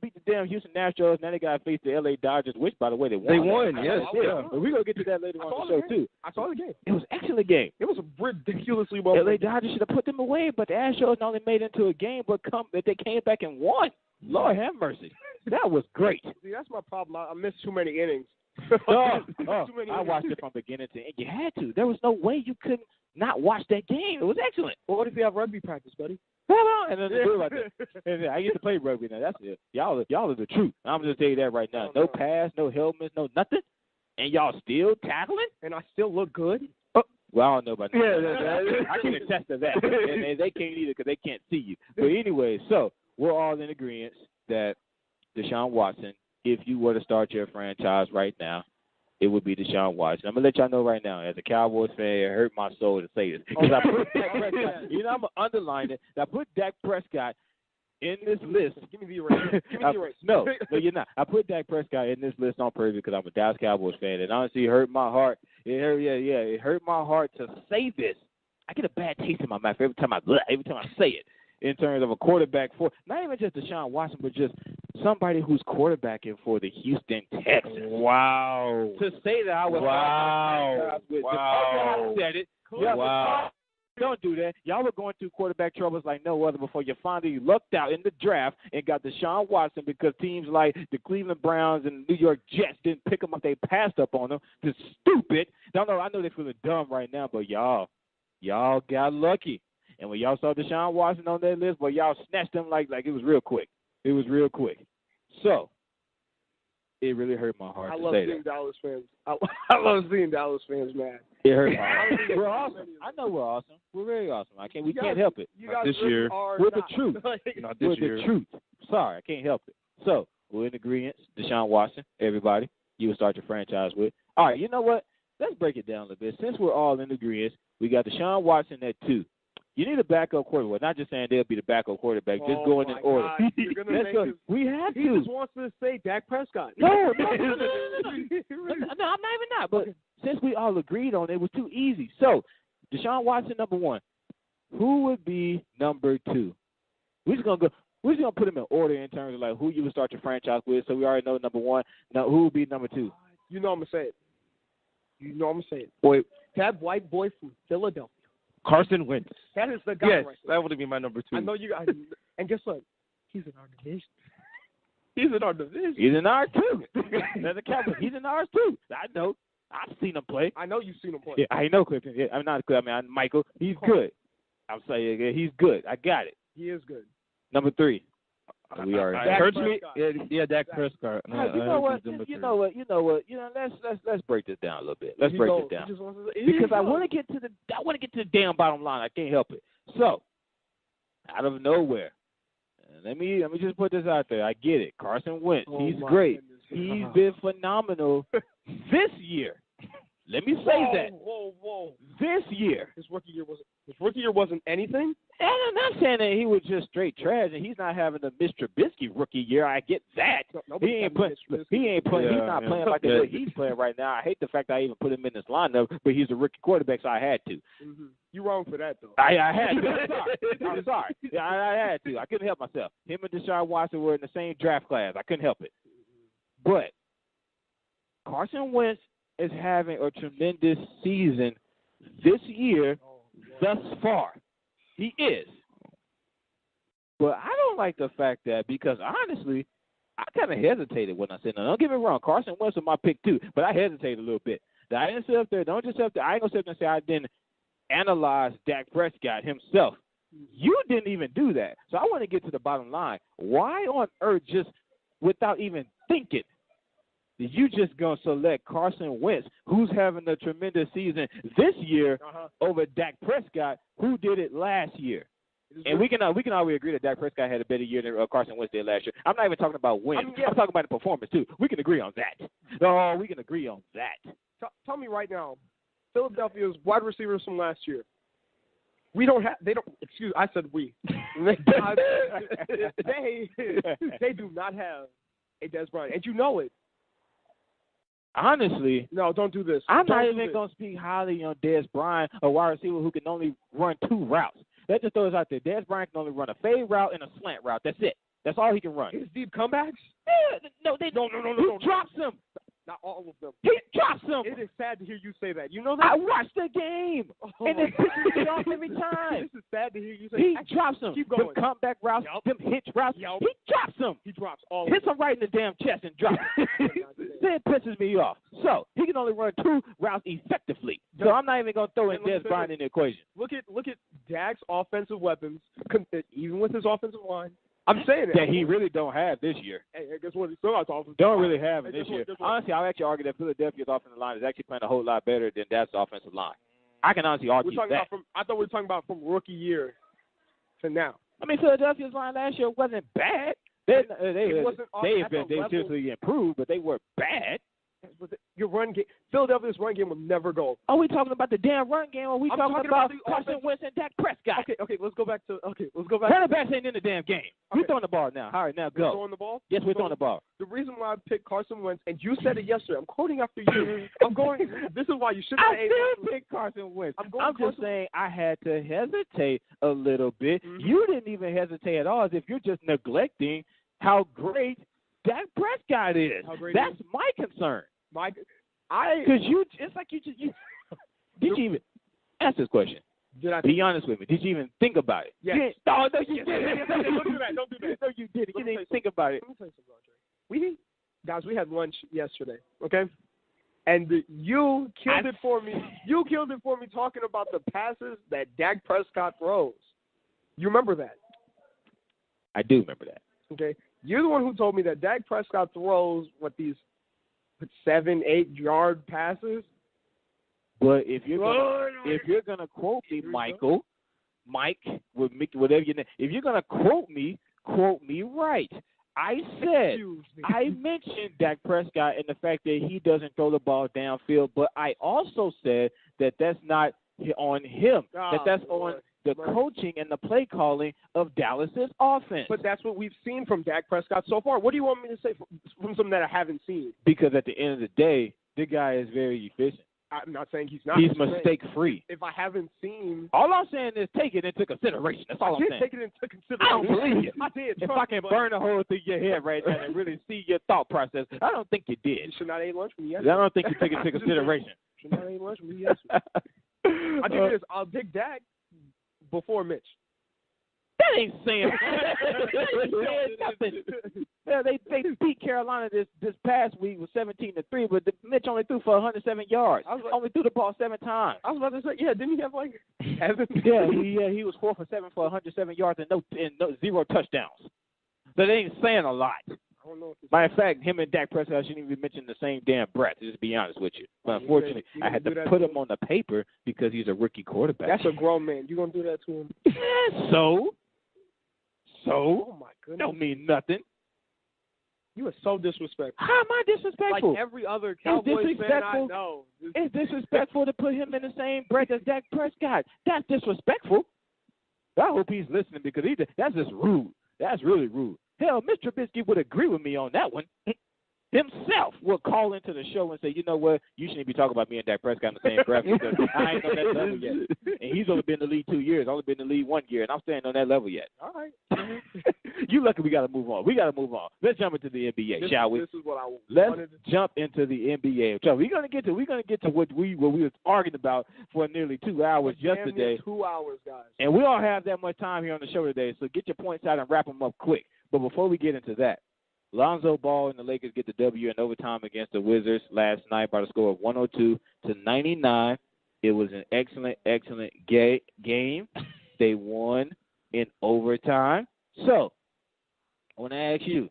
beat the damn Houston Astros. Now they got to face the LA Dodgers, which, by the way, they won. They won, yes. Yeah. But we're gonna get to that later on the show too. I saw the game. It was an excellent game. It was a ridiculously well. LA Dodgers should have put them away, but the Astros not only made it into a game, but they came back and won. Lord have mercy. That was great. See, that's my problem. I missed too many innings. I watched it from beginning to end. You had to. There was no way you couldn't not watch that game. It was excellent. Well, what if you have rugby practice, buddy? And then I used to play rugby now. That's it. Y'all are the truth. I'm just tell you that right now. No pass, no helmets, no nothing, and y'all still tackling, and I still look good. Well, I don't know about that. Yeah, I can attest to that. And they can't either because they can't see you. But anyway, so we're all in agreement that Deshaun Watson, if you were to start your franchise right now, it would be Deshaun Watson. I'm going to let y'all know right now, as a Cowboys fan, it hurt my soul to say this. Because I put Dak Prescott, I'm going to underline it. I put Dak Prescott in this list. Give me the erase. No, you're not. I put Dak Prescott in this list on purpose because I'm a Dallas Cowboys fan. And honestly, it hurt my heart. It hurt my heart to say this. I get a bad taste in my mouth every time I say it. In terms of a quarterback for not even just Deshaun Watson, but just somebody who's quarterbacking for the Houston Texans. Wow. To say that I was I said it. Wow. Don't do that. Y'all were going through quarterback troubles like no other before you finally lucked out in the draft and got Deshaun Watson because teams like the Cleveland Browns and the New York Jets didn't pick him up. They passed up on him. It's stupid. I know they're feeling dumb right now, but y'all got lucky. And when y'all saw Deshaun Watson on that list, well, y'all snatched him like it was real quick. It was real quick. So it really hurt my heart to say that. Dallas fans. I love seeing Dallas fans mad. It hurt my heart. We're awesome. I know we're awesome. We're very awesome. We can't help it. Not this year. We're the truth. Not this year. We're the truth. Sorry, I can't help it. So we're in agreement. Deshaun Watson, everybody, you will start your franchise with. All right, you know what? Let's break it down a little bit. Since we're all in agreement, we got Deshaun Watson at 2. You need a backup quarterback. Not just saying they'll be the backup quarterback. Just going in order. We have to. He just wants to say Dak Prescott. No, I'm not even that. But since we all agreed on it, it was too easy. So, Deshaun Watson, number 1. Who would be number 2? We're just gonna put them in order in terms of like who you would start your franchise with. So we already know number 1. Now, who would be number 2? You know I'm gonna say it. Boy, that white boy from Philadelphia. Carson Wentz. That is the guy. Yes, right there. that would be my number 2. I know you guys. And guess what? He's in our division. He's in our division. He's in ours too. That's a Cowboy. He's in ours too. I know. I've seen him play. I know you've seen him play. Yeah, I know Clifton. Yeah, I'm Michael. He's good. I'm saying he's good. I got it. He is good. Number 3. We are. It hurts me. Yeah, Dak Prescott. You know what? Let's break this down a little bit. Let's break it down because I want to get to the damn bottom line. I can't help it. So, out of nowhere, let me just put this out there. I get it. Carson Wentz. He's great. He's been phenomenal this year. Let me say that. Whoa. This year. His rookie year wasn't anything? And I'm not saying that he was just straight trash and he's not having a Mr. Trubisky rookie year. I get that. He ain't playing. He's not playing like the way he's playing right now. I hate the fact that I even put him in this lineup, but he's a rookie quarterback, so I had to. Mm-hmm. You're wrong for that, though. I had to. I'm sorry. Yeah, I had to. I couldn't help myself. Him and Deshaun Watson were in the same draft class. I couldn't help it. But Carson Wentz is having a tremendous season this year thus far. He is. But I don't like the fact that, because honestly, I kind of hesitated when I said, now, don't get me wrong, Carson Wentz was my pick too, but I hesitated a little bit. I didn't sit up there, I ain't going to sit up there and say I didn't analyze Dak Prescott himself. You didn't even do that. So I want to get to the bottom line. Why on earth, just without even thinking, you just going to select Carson Wentz, who's having a tremendous season this year, over Dak Prescott, who did it last year? And we can always agree that Dak Prescott had a better year than Carson Wentz did last year. I'm not even talking about wins. I'm talking about the performance, too. We can agree on that. No, we can agree on that. Tell me right now, Philadelphia's wide receivers from last year. I said we. They do not have a Des Bryant, and you know it. Honestly, no, don't do this. I'm not even going to speak highly on Des Bryant, a wide receiver who can only run 2 routes. That just throws out there. Des Bryant can only run a fade route and a slant route. That's it. That's all he can run. His deep comebacks? Yeah, no. He drops them. Not all of them. He drops them. It is sad to hear you say that. You know that? I watched the game, and it pisses me off every time. This is sad to hear you say that. He drops them. Keep going. Them comeback routes, them hitch routes. He drops them. He drops all of them. Hits them right in the damn chest and drops them. That pisses me off. So, he can only run 2 routes effectively. So, I'm not even going to throw in Des Bryant in the equation. Look at Dak's offensive weapons, even with his offensive line. I'm saying that he really don't have this year. Hey, guess what? He still has offensive line. Don't really have it this year. Honestly, I'll actually argue that Philadelphia's offensive line is actually playing a whole lot better than Dak's offensive line. I can honestly argue that. I thought we were talking about from rookie year to now. I mean, Philadelphia's line last year wasn't bad. They seriously improved, but they were bad. Your run game, Philadelphia's run game will never go. Are we talking about the damn run game? Or are we talking about Carson Wentz and Dak Prescott? Okay, let's go back. Running backs ain't in the damn game. We're throwing the ball now. All right, now go. We're throwing the ball? Yes, we're throwing the ball. The reason why I picked Carson Wentz, and you said it yesterday, I'm quoting after you. This is why you shouldn't have. I still picked Carson Wentz. I'm just saying I had to hesitate a little bit. Mm-hmm. You didn't even hesitate at all, as if you're just neglecting how great Dak Prescott is. That's my concern. Because it's like you did you even ask this question? Be honest with me. Did you even think about it? Yes. No, you didn't. Don't do that. Don't do that. No, you didn't. You didn't even think about it. Let me tell you something, we had lunch yesterday, okay? And you killed it for me. You killed it for me talking about the passes that Dak Prescott throws. You remember that? I do remember that. Okay. You're the one who told me that Dak Prescott throws these 7-8 yard passes. But if you're gonna quote me, Mike, with whatever your name, if you're gonna quote me right. I mentioned Dak Prescott and the fact that he doesn't throw the ball downfield, but I also said that that's not on him. That's on the coaching and the play calling of Dallas's offense. But that's what we've seen from Dak Prescott so far. What do you want me to say from something that I haven't seen? Because at the end of the day, the guy is very efficient. I'm not saying he's not. He's mistake-free. If I haven't seen... All I'm saying is take it into consideration. That's all I'm saying. Take it into consideration. I don't believe you. I did. If I can burn a hole through your head right now and really see your thought process, I don't think you did. You should not eat lunch with me yesterday. I don't think you took it into consideration. You should not eat lunch with me yesterday. I do this. I'll pick Dak before Mitch. That ain't saying nothing. Yeah, they beat Carolina this past week with 17-3, but Mitch only threw for 107 yards. Only threw the ball 7 times. I was about to say, didn't he have 7? He was 4 for 7 for 107 yards and 0 touchdowns. So they ain't saying a lot. Matter of fact, him and Dak Prescott shouldn't even be mentioned in the same damn breath, just to be honest with you. But unfortunately, I had to put him on the paper because he's a rookie quarterback. That's a grown man. You going to do that to him? Yeah, so? Oh, my goodness. Don't mean nothing. You are so disrespectful. How am I disrespectful? Like every other Cowboys fan I know. It's disrespectful to put him in the same breath as Dak Prescott. That's disrespectful. I hope he's listening because that's just rude. That's really rude. Hell, Mr. Trubisky would agree with me on that one. Himself will call into the show and say, you know what, you shouldn't be talking about me and Dak Prescott in the same breath because I ain't on that level yet. And he's only been in the league 2 years. I've only been in the league 1 year, and I'm staying on that level yet. All right. You lucky we got to move on. We got to move on. Let's jump into the NBA, shall we? This is what I Let's wanted to jump into the NBA. So we're gonna get to what we were arguing about for nearly 2 hours yesterday. 2 hours, guys. And we don't have that much time here on the show today, so get your points out and wrap them up quick. But before we get into that, Lonzo Ball and the Lakers get the W in overtime against the Wizards last night by the score of 102-99. It was an excellent game. They won in overtime. So, I want to ask you,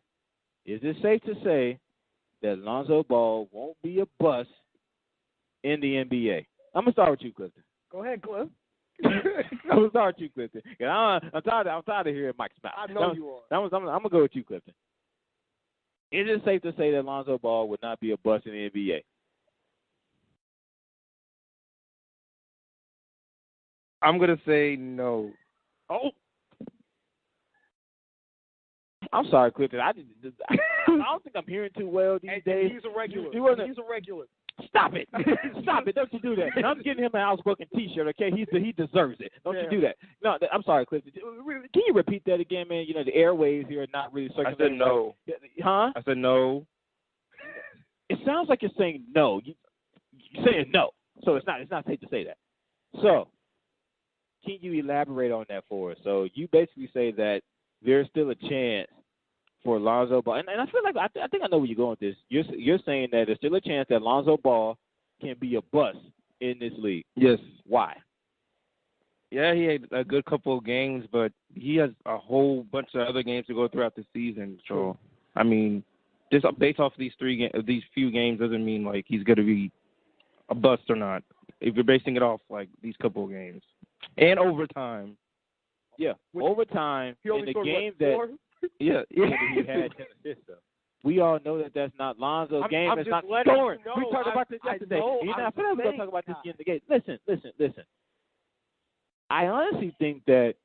is it safe to say that Lonzo Ball won't be a bust in the NBA? I'm going to start with you, Clifton. Go ahead, Cliff. I'm going to start with you, Clifton. I'm tired of hearing Mike's mouth. I know you are. I'm going to go with you, Clifton. Is it safe to say that Lonzo Ball would not be a bust in the NBA? I'm going to say no. Oh. I'm sorry, Clifton. I don't think I'm hearing too well these days. He's a regular. He's a regular. Stop it. Stop it. Don't you do that. I'm getting him an outspoken T-shirt, okay? He deserves it. Don't you do that. No, I'm sorry, Clifton. Can you repeat that again, man? You know, the airwaves here are not really circulating. I said no. Huh? I said no. It sounds like you're saying no. You're saying no. So it's not safe to say that. So can you elaborate on that for us? So you basically say that there's still a chance for Lonzo Ball, and I feel like I think I know where you're going with this. You're saying that there's still a chance that Lonzo Ball can be a bust in this league. Yes. Why? Yeah, he had a good couple of games, but he has a whole bunch of other games to go throughout the season. So, I mean, just based off these these few games doesn't mean like he's going to be a bust or not. If you're basing it off like these couple of games and overtime. Yeah, overtime in the game that. Yeah, he had 10 assists, though. We all know that that's not Lonzo's game. It's not scoring. We talked about this yesterday. I feel like we're going to talk about this again in the game. Listen. I honestly think that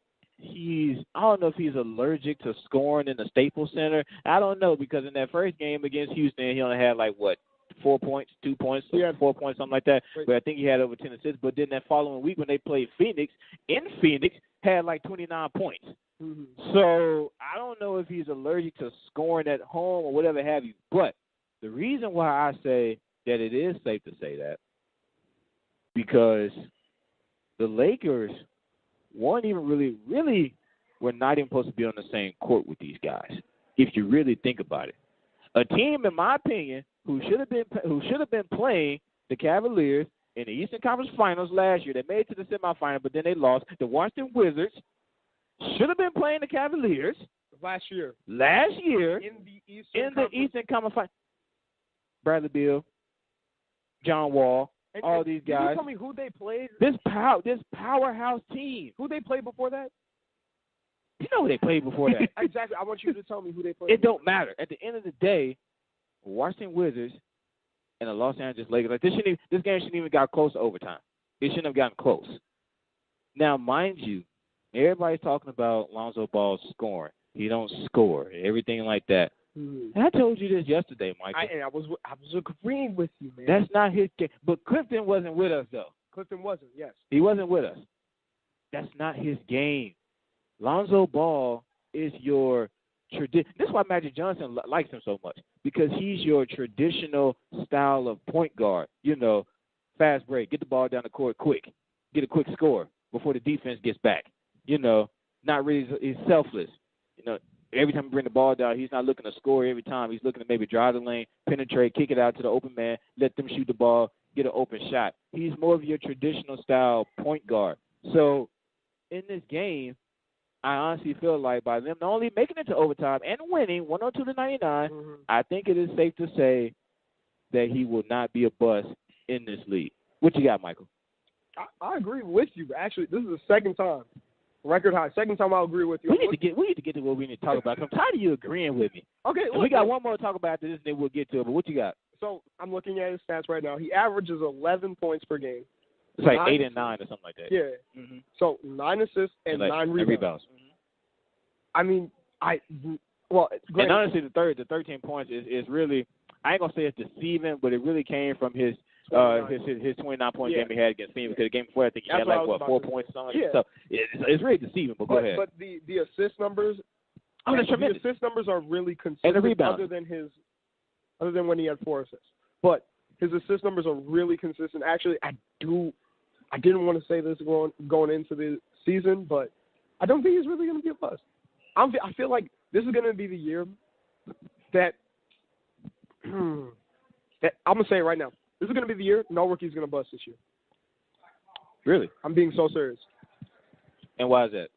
I don't know if he's allergic to scoring in the Staples Center. I don't know, because in that first game against Houston, he only had 4 points, 2 points, 4 points, something like that. But I think he had over 10 assists. But then that following week when they played Phoenix, had 29 points. Mm-hmm. So I don't know if he's allergic to scoring at home or whatever have you. But the reason why I say that it is safe to say that, because the Lakers weren't even really were not even supposed to be on the same court with these guys, if you really think about it. A team, in my opinion, who should have been playing the Cavaliers in the Eastern Conference Finals last year. They made it to the semifinal, but then they lost. The Washington Wizards should have been playing the Cavaliers last year in the Eastern Conference Finals. Bradley Beal, John Wall, all these guys. Can you tell me who they played? This powerhouse team. Who they played before that? You know who they played before that. Exactly. I want you to tell me who they played. It don't matter. At the end of the day, Washington Wizards and the Los Angeles Lakers, this game shouldn't even got close to overtime. It shouldn't have gotten close. Now, mind you, everybody's talking about Lonzo Ball scoring. He don't score, everything like that. Mm-hmm. And I told you this yesterday, Michael. I was agreeing with you, man. That's not his game. But Clifton wasn't with us, though. Clifton wasn't, yes. He wasn't with us. That's not his game. Lonzo Ball is your tradition. This is why Magic Johnson likes him so much, because he's your traditional style of point guard. You know, fast break, get the ball down the court quick, get a quick score before the defense gets back. You know, not really, he's selfless. You know, every time you bring the ball down, he's not looking to score every time. He's looking to maybe drive the lane, penetrate, kick it out to the open man, let them shoot the ball, get an open shot. He's more of your traditional style point guard. So in this game, I honestly feel like by them not only making it to overtime and winning 102-99, I think it is safe to say that he will not be a bust in this league. What you got, Michael? I agree with you. Actually, this is the second time. Record high. Second time I'll agree with you. We need to get to what we need to talk about. I'm tired of you agreeing with me. Okay. We got one more to talk about after this, and then we'll get to it. But what you got? So I'm looking at his stats right now. He averages 11 points per game, It's like 8 9 and 9 or something like that. Yeah. Mm-hmm. So 9 assists and like, 9 and rebounds. I mean, And honestly, the 13 points is really, I ain't gonna say it's deceiving, but it really came from his 29-point game he had against Phoenix. Because the game before, I think he had like 4 points or something. So it's really deceiving. But go ahead. But the assist numbers, that's tremendous. The assist numbers are really consistent. And the rebounds. Other than when he had 4 assists, but his assist numbers are really consistent. Actually, I didn't want to say this going into the season, but I don't think he's really going to be a bust. I feel like this is going to be the year that I'm going to say it right now. This is going to be the year no rookie's going to bust this year. Really? I'm being so serious. And why is that?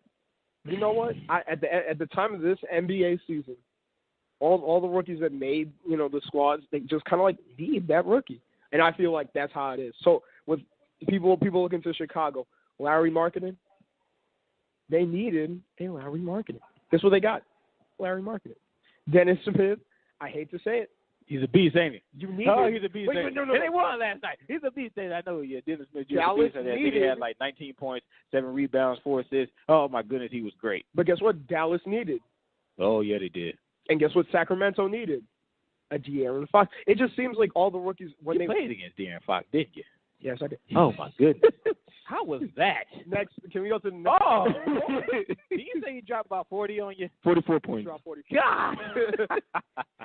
You know what? At the time of this NBA season, all the rookies that made the squads, they just kind of like need that rookie, and I feel like that's how it is. So with people looking to Chicago, Larry Marketing, they needed a Larry Marketing. Guess what they got? Larry Marketing. Dennis Smith, I hate to say it. He's a beast, ain't he? You need he's a beast. No. And they won last night. He's a beast. I know, yeah. Dennis Smith Jr. Dallas I think he had like 19 points, 7 rebounds, 4 assists. Oh, my goodness, he was great. But guess what Dallas needed? Oh, yeah, they did. And guess what Sacramento needed? A De'Aaron Fox. It just seems like all the rookies when you they played against De'Aaron Fox, didn't you? Yes, I did. Oh, my goodness. How was that? Next, can we go to the next? Oh, did you say he dropped about 40 on you? 44 points. Dropped 40. God!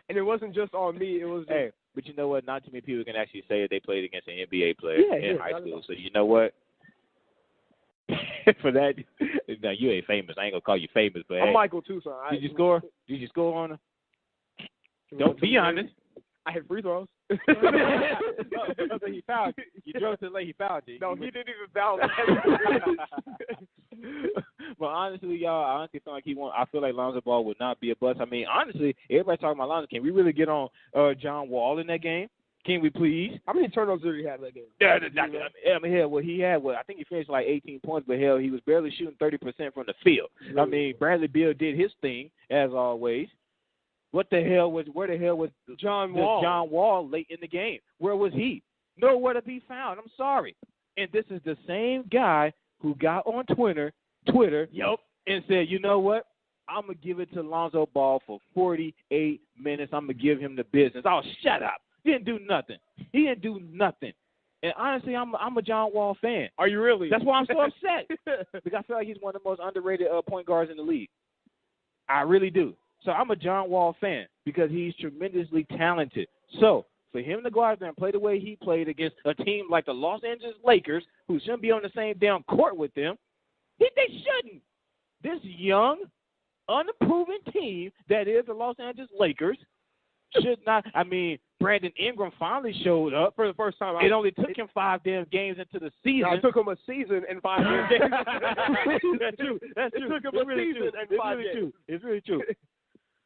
And it wasn't just on me. It was. Hey, but you know what? Not too many people can actually say that they played against an NBA player in high school. So you know what? For that, now you ain't famous. I ain't gonna call you famous, but I'm Michael too, son. Did you score? Did you score on him? Don't be honest. I hit free throws. He fouled you. You drove to the lane. He fouled you. No, he didn't even foul. But honestly, y'all, I honestly feel like I feel like Lonzo Ball would not be a bust. I mean, honestly, everybody talking about Lonzo. Can we really get on John Wall in that game? Can we please? How many turnovers did he have that game? I mean, hell, he had I think he finished like 18 points, but hell, he was barely shooting 30% from the field. Really? I mean, Bradley Beal did his thing as always. Where the hell was John Wall late in the game? Where was he? Nowhere to be found. I'm sorry. And this is the same guy who got on Twitter, and said, you know what? I'm going to give it to Lonzo Ball for 48 minutes. I'm going to give him the business. Oh, shut up. He didn't do nothing. And honestly, I'm a John Wall fan. Are you really? That's why I'm so upset. Because I feel like he's one of the most underrated point guards in the league. I really do. So I'm a John Wall fan because he's tremendously talented. So for him to go out there and play the way he played against a team like the Los Angeles Lakers, who shouldn't be on the same damn court with them, they shouldn't. This young, unproven team that is the Los Angeles Lakers should not. I mean, Brandon Ingram finally showed up for the first time. It only took him 5 damn games into the season. No, it took him a season and 5 games. That's true. It took him a season and 5 games. It's really true.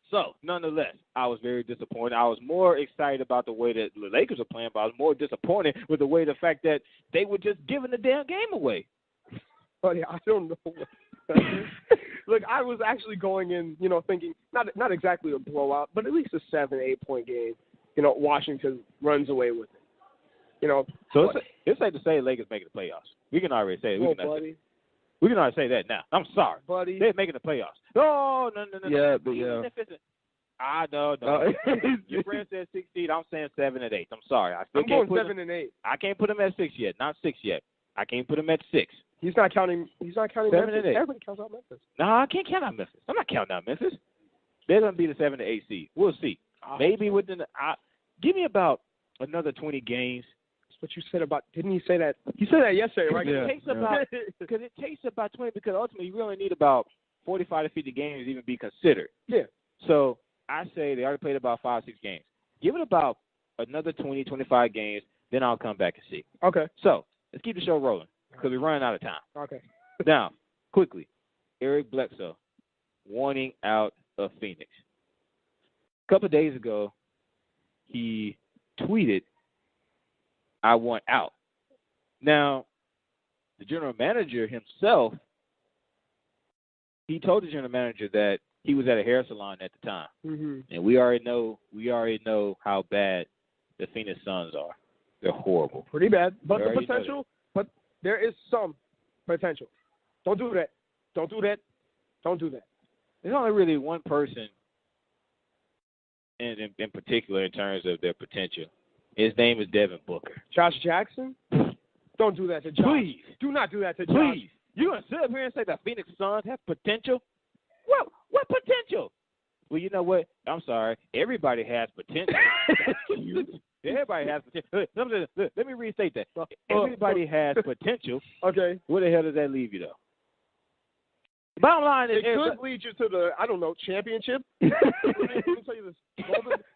So, nonetheless, I was very disappointed. I was more excited about the way that the Lakers were playing, but I was more disappointed with the fact that they were just giving the damn game away. Buddy, I don't know. Look, I was actually going in, thinking not exactly a blowout, but at least a 7-8 point game. Washington runs away with it. So it's safe to say Lakers making the playoffs. We can already say it. We can already say that now. I'm sorry, buddy. They're making the playoffs. No. Yeah, but yeah. I know. Your friend said 6 seed. I'm saying 7 and 8. I'm sorry. I'm going 7 and 8. I can't put him at 6 yet. Not 6 yet. I can't put him at 6. He's not counting 7 Memphis. and 8. Everybody counts out Memphis. No, I can't count out Memphis. I'm not counting out Memphis. They're going to be the 7 to 8 seed. We'll see. Maybe within give me about another 20 games. That's what you said about. Didn't you say that? You said that yesterday, right? Yeah. It takes about 20 because ultimately you really need about 45 to 50 games to even be considered. Yeah. So I say they already played about 5-6 games. Give it about another 20, 25 games, then I'll come back and see. Okay. So let's keep the show rolling because we're running out of time. Okay. Now, quickly, Eric Bledsoe wanting out of Phoenix. A couple of days ago, he tweeted, "I want out." Now, the general manager himself, he told the general manager that he was at a hair salon at the time, and we already know how bad the Phoenix Suns are. They're horrible. Pretty bad, but the There is some potential. Don't do that. Don't do that. Don't do that. There's only really one person in particular in terms of their potential. His name is Devin Booker. Josh Jackson? Don't do that to Josh. Please. Do not do that to Josh. Please. You're going to sit up here and say the Phoenix Suns have potential? What potential? Well, you know what? I'm sorry. Everybody has potential. Everybody has potential. Let me restate that. Everybody has potential. Okay. Where the hell does that leave you, though? The bottom line is... It could lead you to the, championship. Let me tell you this.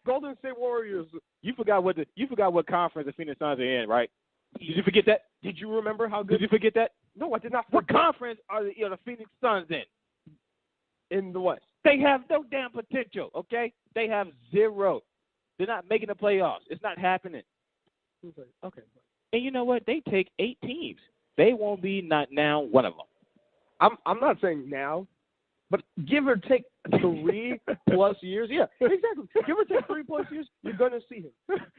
Golden State Warriors. You forgot what conference the Phoenix Suns are in, right? Did you forget that? Did you remember how good? Did you forget that? No, I did not. What conference are the Phoenix Suns in? In the West. They have no damn potential, okay? They have zero. They're not making the playoffs. It's not happening. Okay. And you know what? They take 8 teams. They won't be not now one of them. I'm not saying now, but give or take 3+ years. Yeah, exactly. Give or take 3+ years, you're going to see him.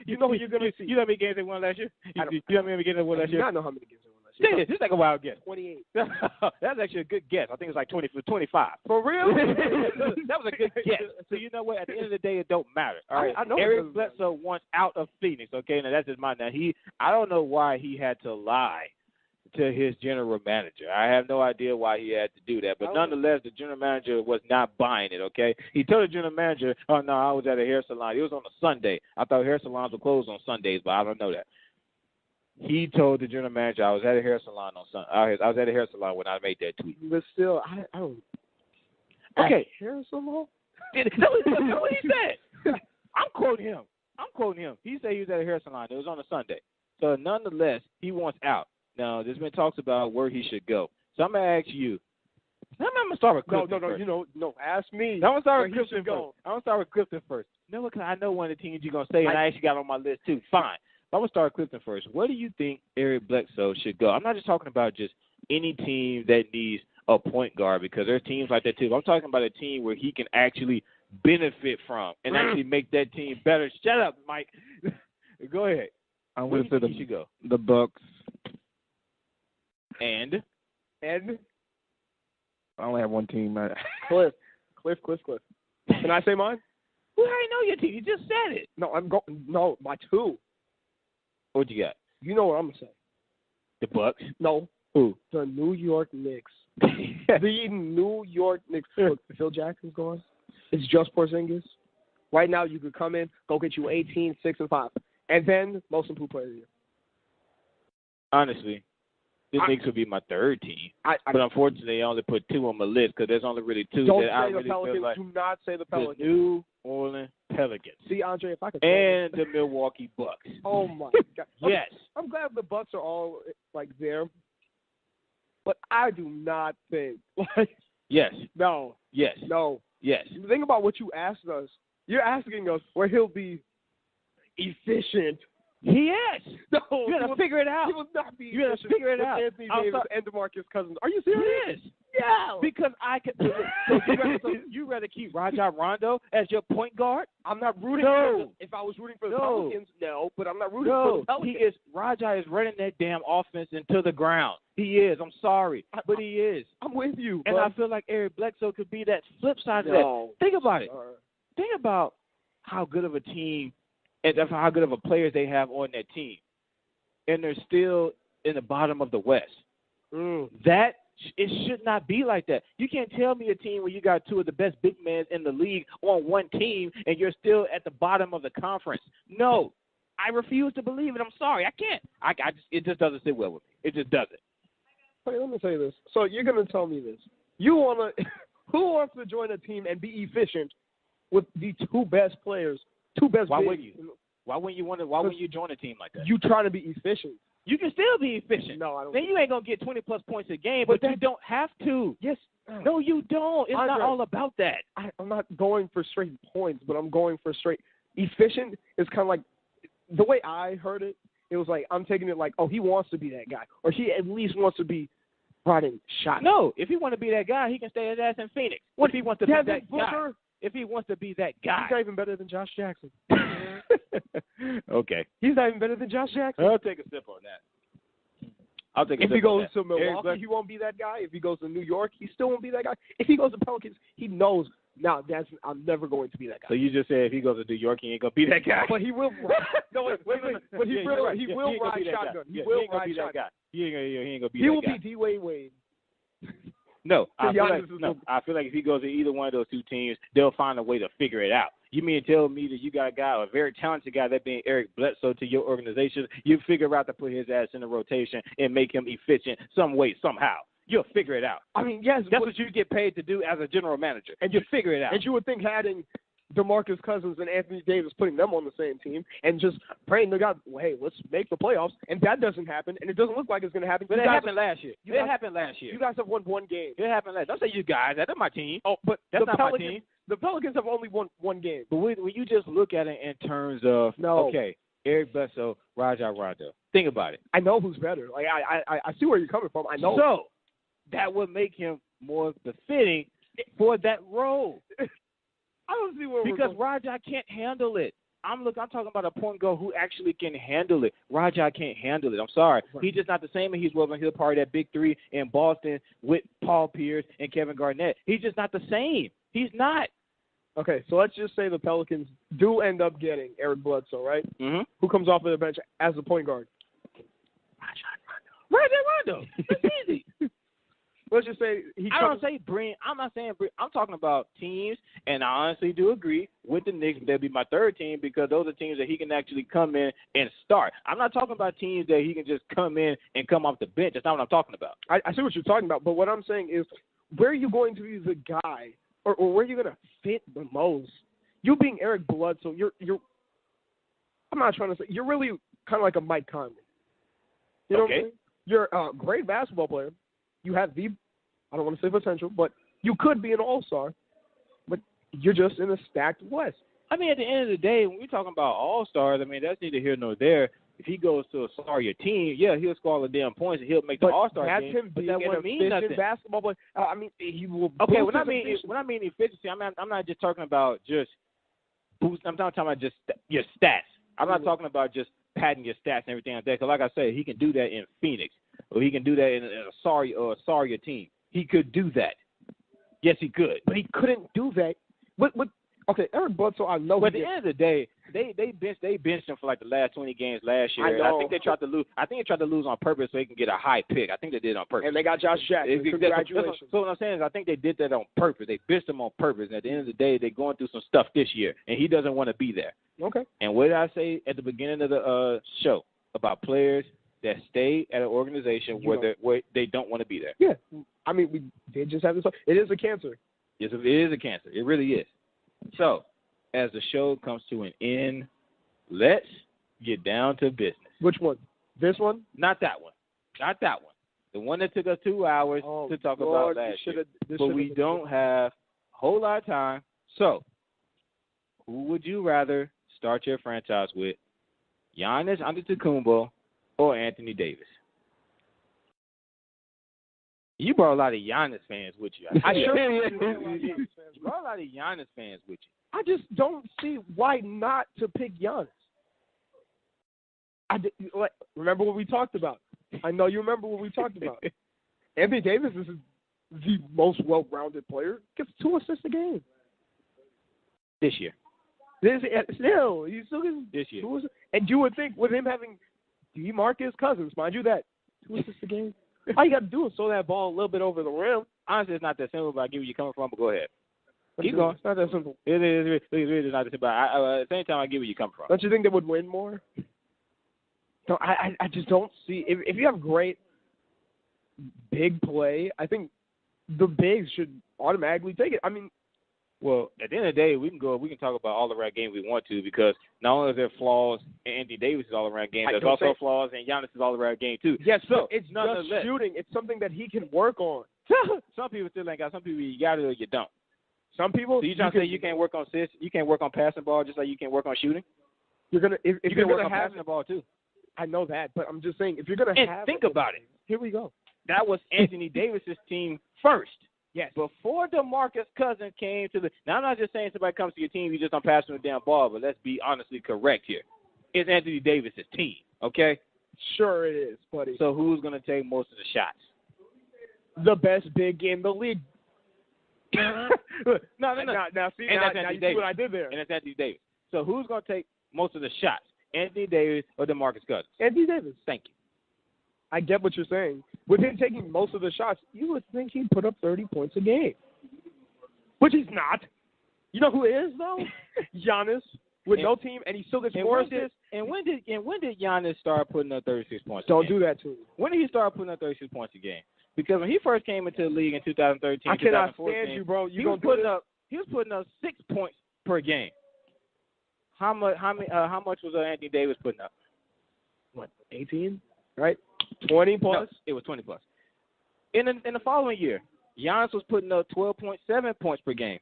You know who you're going to see. You know how many games they won last year? You know how many games they won last year? I know how many games they won last year. This is like a wild guess. 28. That's actually a good guess. I think it's like 25. For real? That was a good guess. So you know what? At the end of the day, it don't matter. All right. I know Eric Bledsoe wants out of Phoenix. Okay, now that's his mind. Now I don't know why he had to lie to his general manager. I have no idea why he had to do that. But nonetheless, the general manager was not buying it, okay? He told the general manager, oh, no, I was at a hair salon. It was on a Sunday. I thought hair salons were closed on Sundays, but I don't know that. He told the general manager, I was at a hair salon on Sunday. I was at a hair salon when I made that tweet. But still, I don't. Okay. Hair salon? That's what he said. I'm quoting him. He said he was at a hair salon. It was on a Sunday. So nonetheless, he wants out. Now, there's been talks about where he should go. So I'm going to ask you. I'm going to start with Clifton first. No, ask me. I'm going to start with Clifton first. I'm going to start with Clifton first. No, because I know one of the teams you're going to say, and I actually got on my list too. Fine. But I'm going to start with Clifton first. Where do you think Eric Bledsoe should go? I'm not just talking about just any team that needs a point guard, because there's teams like that too. I'm talking about a team where he can actually benefit from and actually make that team better. Shut up, Mike. Go ahead. I'm going to say he should go. The Bucks. And I only have one team. Cliff. Can I say mine? Well, I know your team. You just said it. No, No, my 2. What you got? You know what I'm gonna say. The Bucks. No. Who? The New York Knicks. The New York Knicks. Look, Phil Jackson's gone. It's just Porzingis. Right now, you could come in, go get you 18, 6, and 5, and then most improved player of the year. Honestly. The Knicks would be my 3rd team, but unfortunately, I only put 2 on my list because there's only really 2 that I really feel like. Do not say the Pelicans. The New Orleans Pelicans. See, Andre, if I could. And the Milwaukee Bucks. Oh my God! Yes. I'm glad the Bucks are all like there, but I do not think like. Yes. No. Yes. No. Yes. Think about what you asked us. You're asking us where he'll be efficient. He is. No, you got to figure it out. He will not be. You got to figure it out. Anthony Davis and DeMarcus Cousins. Are you serious? Yes. Yeah. Because I can. So you rather keep Rajon Rondo as your point guard? I'm not rooting for them. If I was rooting for the Pelicans, no. But I'm not rooting for the Pelicans. Rajon is running that damn offense into the ground. He is. I'm sorry, but he is. I'm with you. And I feel like Eric Bledsoe could be that flip side of that. Think about it. Think about how good of a team and how good of a players they have on that team. And they're still in the bottom of the West. That it should not be like that. You can't tell me a team where you got 2 of the best big men in the league on one team and you're still at the bottom of the conference. No. I refuse to believe it. I'm sorry. I can't. It just doesn't sit well with me. It just doesn't. Hey, let me tell you this. So you're going to tell me this. Who wants to join a team and be efficient with the 2 best players? 2 best. Why wouldn't you? Why wouldn't you join a team like that? You trying to be efficient. You can still be efficient. No, I don't. Then you ain't gonna get 20+ points a game, but you don't have to. Yes. No, you don't. It's not all about that. I'm not going for straight points, but I'm going for straight efficient. Is kind of like the way I heard it. It was like I'm taking it like, oh, he wants to be that guy, or he at least wants to be riding shot. No, if he want to be that guy, he can stay his ass in Phoenix. What if he wants to be that guy? If he wants to be that guy. He's not even better than Josh Jackson. Okay. He's not even better than Josh Jackson. I'll take a sip on that. I'll take a If sip he goes on to that. Milwaukee, he won't be that guy. If he goes to New York, he still won't be that guy. If he goes to Pelicans, he knows, now I'm never going to be that guy. So you just said if he goes to New York, he ain't gonna be that guy. But he will. No, wait. But he will ride shotgun. He will ride shotgun. He ain't gonna be He that will guy. be D-Wade Wade. No, I feel Giannis I feel like if he goes to either one of those two teams, they'll find a way to figure it out. You mean to tell me that you got a guy, a very talented guy, that being Eric Bledsoe, to your organization, you figure out to put his ass in the rotation and make him efficient some way, somehow. You'll figure it out. I mean, yes. That's what you get paid to do as a general manager. And you figure it out. And you would think having DeMarcus Cousins and Anthony Davis, putting them on the same team and just praying to God, well, hey, let's make the playoffs. And that doesn't happen, and it doesn't look like it's going to happen. But it happened last year. It happened last year. You guys have won one game. It happened last. Don't say you guys. That's my team. Oh, but that's not my team. The Pelicans have only won one game. But when you just look at it in terms of, okay, Eric Bledsoe, Rajon Rondo. Think about it. I know who's better. Like I see where you're coming from. I know. So that would make him more befitting for that role. I don't see where because Rajon can't handle it. I'm talking about a point guard who actually can handle it. Rajon can't handle it. I'm sorry. Right. He's just not the same, and he's well he'll part of that big three in Boston with Paul Pierce and Kevin Garnett. He's just not the same. He's not. Okay, so let's just say the Pelicans do end up getting Eric Bledsoe, right? Mm-hmm. Who comes off of the bench as the point guard? Rajon Rondo. It's easy. Let's just say I'm not saying bring. I'm talking about teams, and I honestly do agree with the Knicks. They'll be my third team because those are teams that he can actually come in and start. I'm not talking about teams that he can just come in and come off the bench. That's not what I'm talking about. I see what you're talking about, but what I'm saying is, where are you going to be the guy, or where are you going to fit the most? You being Eric Bledsoe, you're. I'm not trying to say you're really kind of like a Mike Conley. You know what I mean? You're a great basketball player. You have I don't want to say potential, but you could be an all-star, but you're just in a stacked West. I mean, at the end of the day, when we're talking about all-stars, I mean, that's neither here nor there. If he goes to a sorrier team, yeah, he'll score all the damn points and he'll make the all-star that's team. Him being that wouldn't mean nothing. Basketball player. I mean, he will. Okay, when I mean efficiency, I'm not just talking about just boost. I'm talking about just your stats. I'm not talking about just padding your stats and everything like that. Because, like I said, he can do that in Phoenix, or he can do that in a sorrier team. He could do that. Yes, he could. But he couldn't do that. Okay, Eric Bledsoe, I know. But at the end of the day, they benched him for like the last 20 games last year. I think they tried to lose. I think they tried to lose on purpose so they can get a high pick. I think they did it on purpose. And they got Josh Jackson. Congratulations. So what I'm saying is I think they did that on purpose. They benched him on purpose. And at the end of the day, they're going through some stuff this year, and he doesn't want to be there. Okay. And what did I say at the beginning of the show about players that stay at an organization where they don't want to be there? Yeah. I mean, we did just have this. It is a cancer. Yes, it is a cancer. It really is. So, as the show comes to an end, let's get down to business. Which one? This one? Not that one. Not that one. The one that took us 2 hours to talk about last year. But we don't have a whole lot of time. So, who would you rather start your franchise with? Giannis Antetokounmpo or Anthony Davis? You brought a lot of Giannis fans with you. I sure You brought a lot of Giannis fans with you. I just don't see why not to pick Giannis. Remember what we talked about. I know you remember what we talked about. Anthony Davis is the most well-rounded player. Gets 2 assists a game. This year. He still gets this year. 2 assists. And you would think with him having DeMarcus Cousins, mind you that, 2 assists a game. All you got to do is throw that ball a little bit over the rim. Honestly, it's not that simple, but I get where you're coming from, but go ahead. Keep going. It's not that simple. It is really not that simple. At the same time, I get where you come from. Don't you think they would win more? No, I just don't see. If you have great big play, I think the bigs should automatically take it. I mean, well, at the end of the day, we can talk about all around game we want to, because not only is there flaws in Anthony Davis' all around game, there's also flaws in Giannis' all around game too. Yes, so it's just shooting. It's something that he can work on. Some people still ain't got. Some people you got it or you don't. Some people. So you trying to say you can't work on assists? You can't work on passing ball just like you can work on shooting? You're gonna if you're gonna work on passing the ball too. I know that, but I'm just saying if you're gonna think about it. Here we go. That was Anthony Davis's team first. Yes. Before DeMarcus Cousins came to the – now, I'm not just saying somebody comes to your team, you just don't pass them the damn ball, but let's be honestly correct here. It's Anthony Davis's team, okay? Sure it is, buddy. So who's going to take most of the shots? The best big in the league. No. Now see what I did there. And it's Anthony Davis. So who's going to take most of the shots? Anthony Davis or DeMarcus Cousins? Anthony Davis. Thank you. I get what you're saying. With him taking most of the shots, you would think he'd put up 30 points a game. Which he's not. You know who is, though? Giannis. With no team, and he still gets more assists. And when did Giannis start putting up 36 points Don't a game? do that to me. When did he start putting up 36 points a game? Because when he first came into the league in 2013, I cannot 2014, stand you, bro. he was putting up 6 points per game. How much was Anthony Davis putting up? What, 18? Right? 20 plus? No, it was 20 plus. In the following year, Giannis was putting up 12.7 points per game.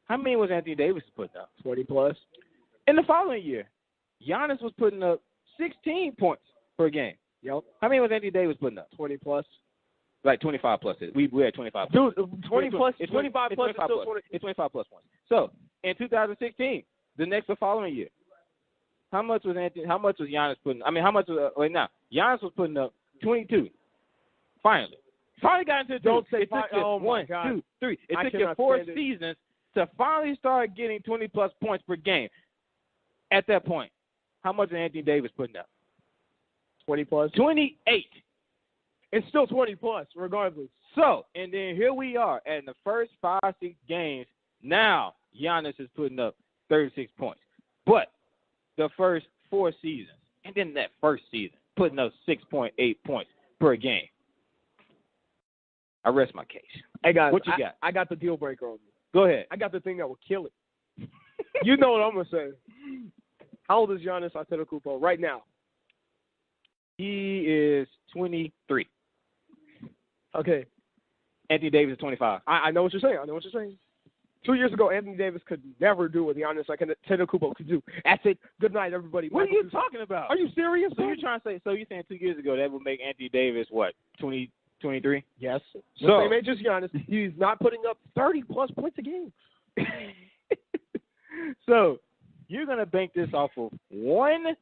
How many was Anthony Davis putting up? 20 plus. In the following year, Giannis was putting up 16 points per game. Yep. How many was Anthony Davis putting up? 20 plus. Like 25 plus. We had 25 plus. Dude, 20 plus, it's 25 plus, it's still 20. It's 25 plus points. So, in 2016, the following year, how much was Giannis putting? I mean, how much was Giannis was putting up 22. Finally got into the Don't say it took you oh 1, 2, 3. It took you 4 seasons to finally start getting 20 plus points per game. At that point, how much is Anthony Davis putting up? 20 plus. 28. It's still 20 plus, regardless. So, and then here we are at the first 5-6 games. Now, Giannis is putting up 36 points. But the first 4 seasons, and then that first season, putting up 6.8 points per game. I rest my case. Hey, guys, what you got? I got the deal breaker on me. Go ahead. I got the thing that will kill it. You know what I'm going to say. How old is Giannis Antetokounmpo right now? He is 23. Okay. Anthony Davis is 25. I know what you're saying. 2 years ago, Anthony Davis could never do what Giannis Antetokounmpo could do. That's it. Good night, everybody. What are you talking about? Are you serious? So you're trying to say? So you're saying 2 years ago that would make Anthony Davis what? 23? Yes. So the same age as Giannis. He's not putting up 30 plus points a game. So you're gonna bank this off of one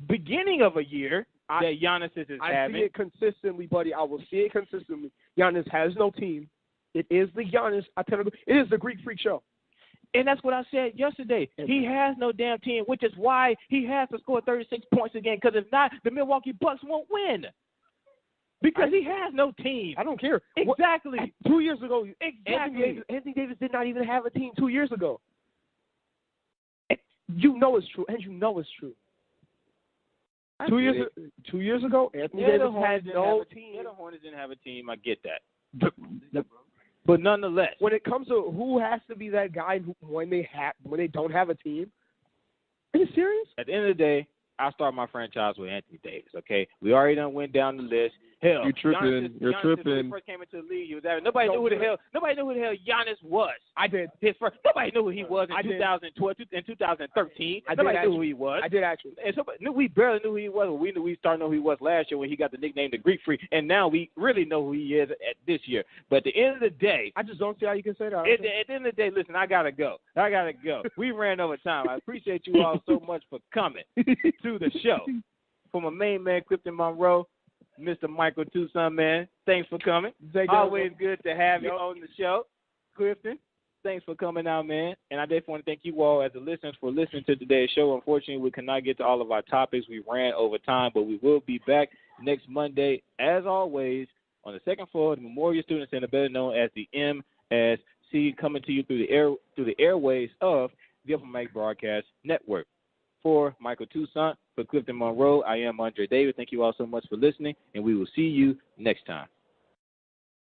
beginning of a year that Giannis is having. I see it consistently, buddy. I will see it consistently. Giannis has no team. It is the Giannis Antetokounmpo. It is the Greek Freak show. And that's what I said yesterday. He has no damn team, which is why he has to score 36 points a game. Because if not, the Milwaukee Bucks won't win. Because he has no team. I don't care. Exactly. 2 years ago, exactly. Anthony Davis did not even have a team 2 years ago. You know it's true, and you know it's true. 2 years ago, Anthony Davis had no team. Yeah, the Hornets didn't have a team. I get that. But nonetheless, when it comes to who has to be that guy when they don't have a team, are you serious? At the end of the day, I start my franchise with Anthony Davis. Okay, we already done went down the list. Hell, you're tripping. You're tripping. When he first came into the league, he was there. Nobody knew who the hell Giannis was. I did. Nobody knew who he was in 2012 and 2013. Nobody knew who he was. I did actually. And we barely knew who he was. We started to know who he was last year when he got the nickname the Greek Freak, and now we really know who he is at this year. But at the end of the day, I just don't see how you can say that. At the end of the day, listen, I gotta go. We ran over time. I appreciate you all so much for coming to the show. For my main man, Clifton Monroe, Mr. Michael Toussaint, man, thanks for coming. Always good to have you on the show. Clifton, thanks for coming out, man. And I definitely want to thank you all as the listeners for listening to today's show. Unfortunately, we cannot get to all of our topics. We ran over time, but we will be back next Monday, as always, on the second floor of the Memorial Student Center, better known as the MSC, coming to you through the airways of the Upper Mike Broadcast Network. For Michael Toussaint, for Clifton Monroe, I am Andre Davis. Thank you all so much for listening, and we will see you next time.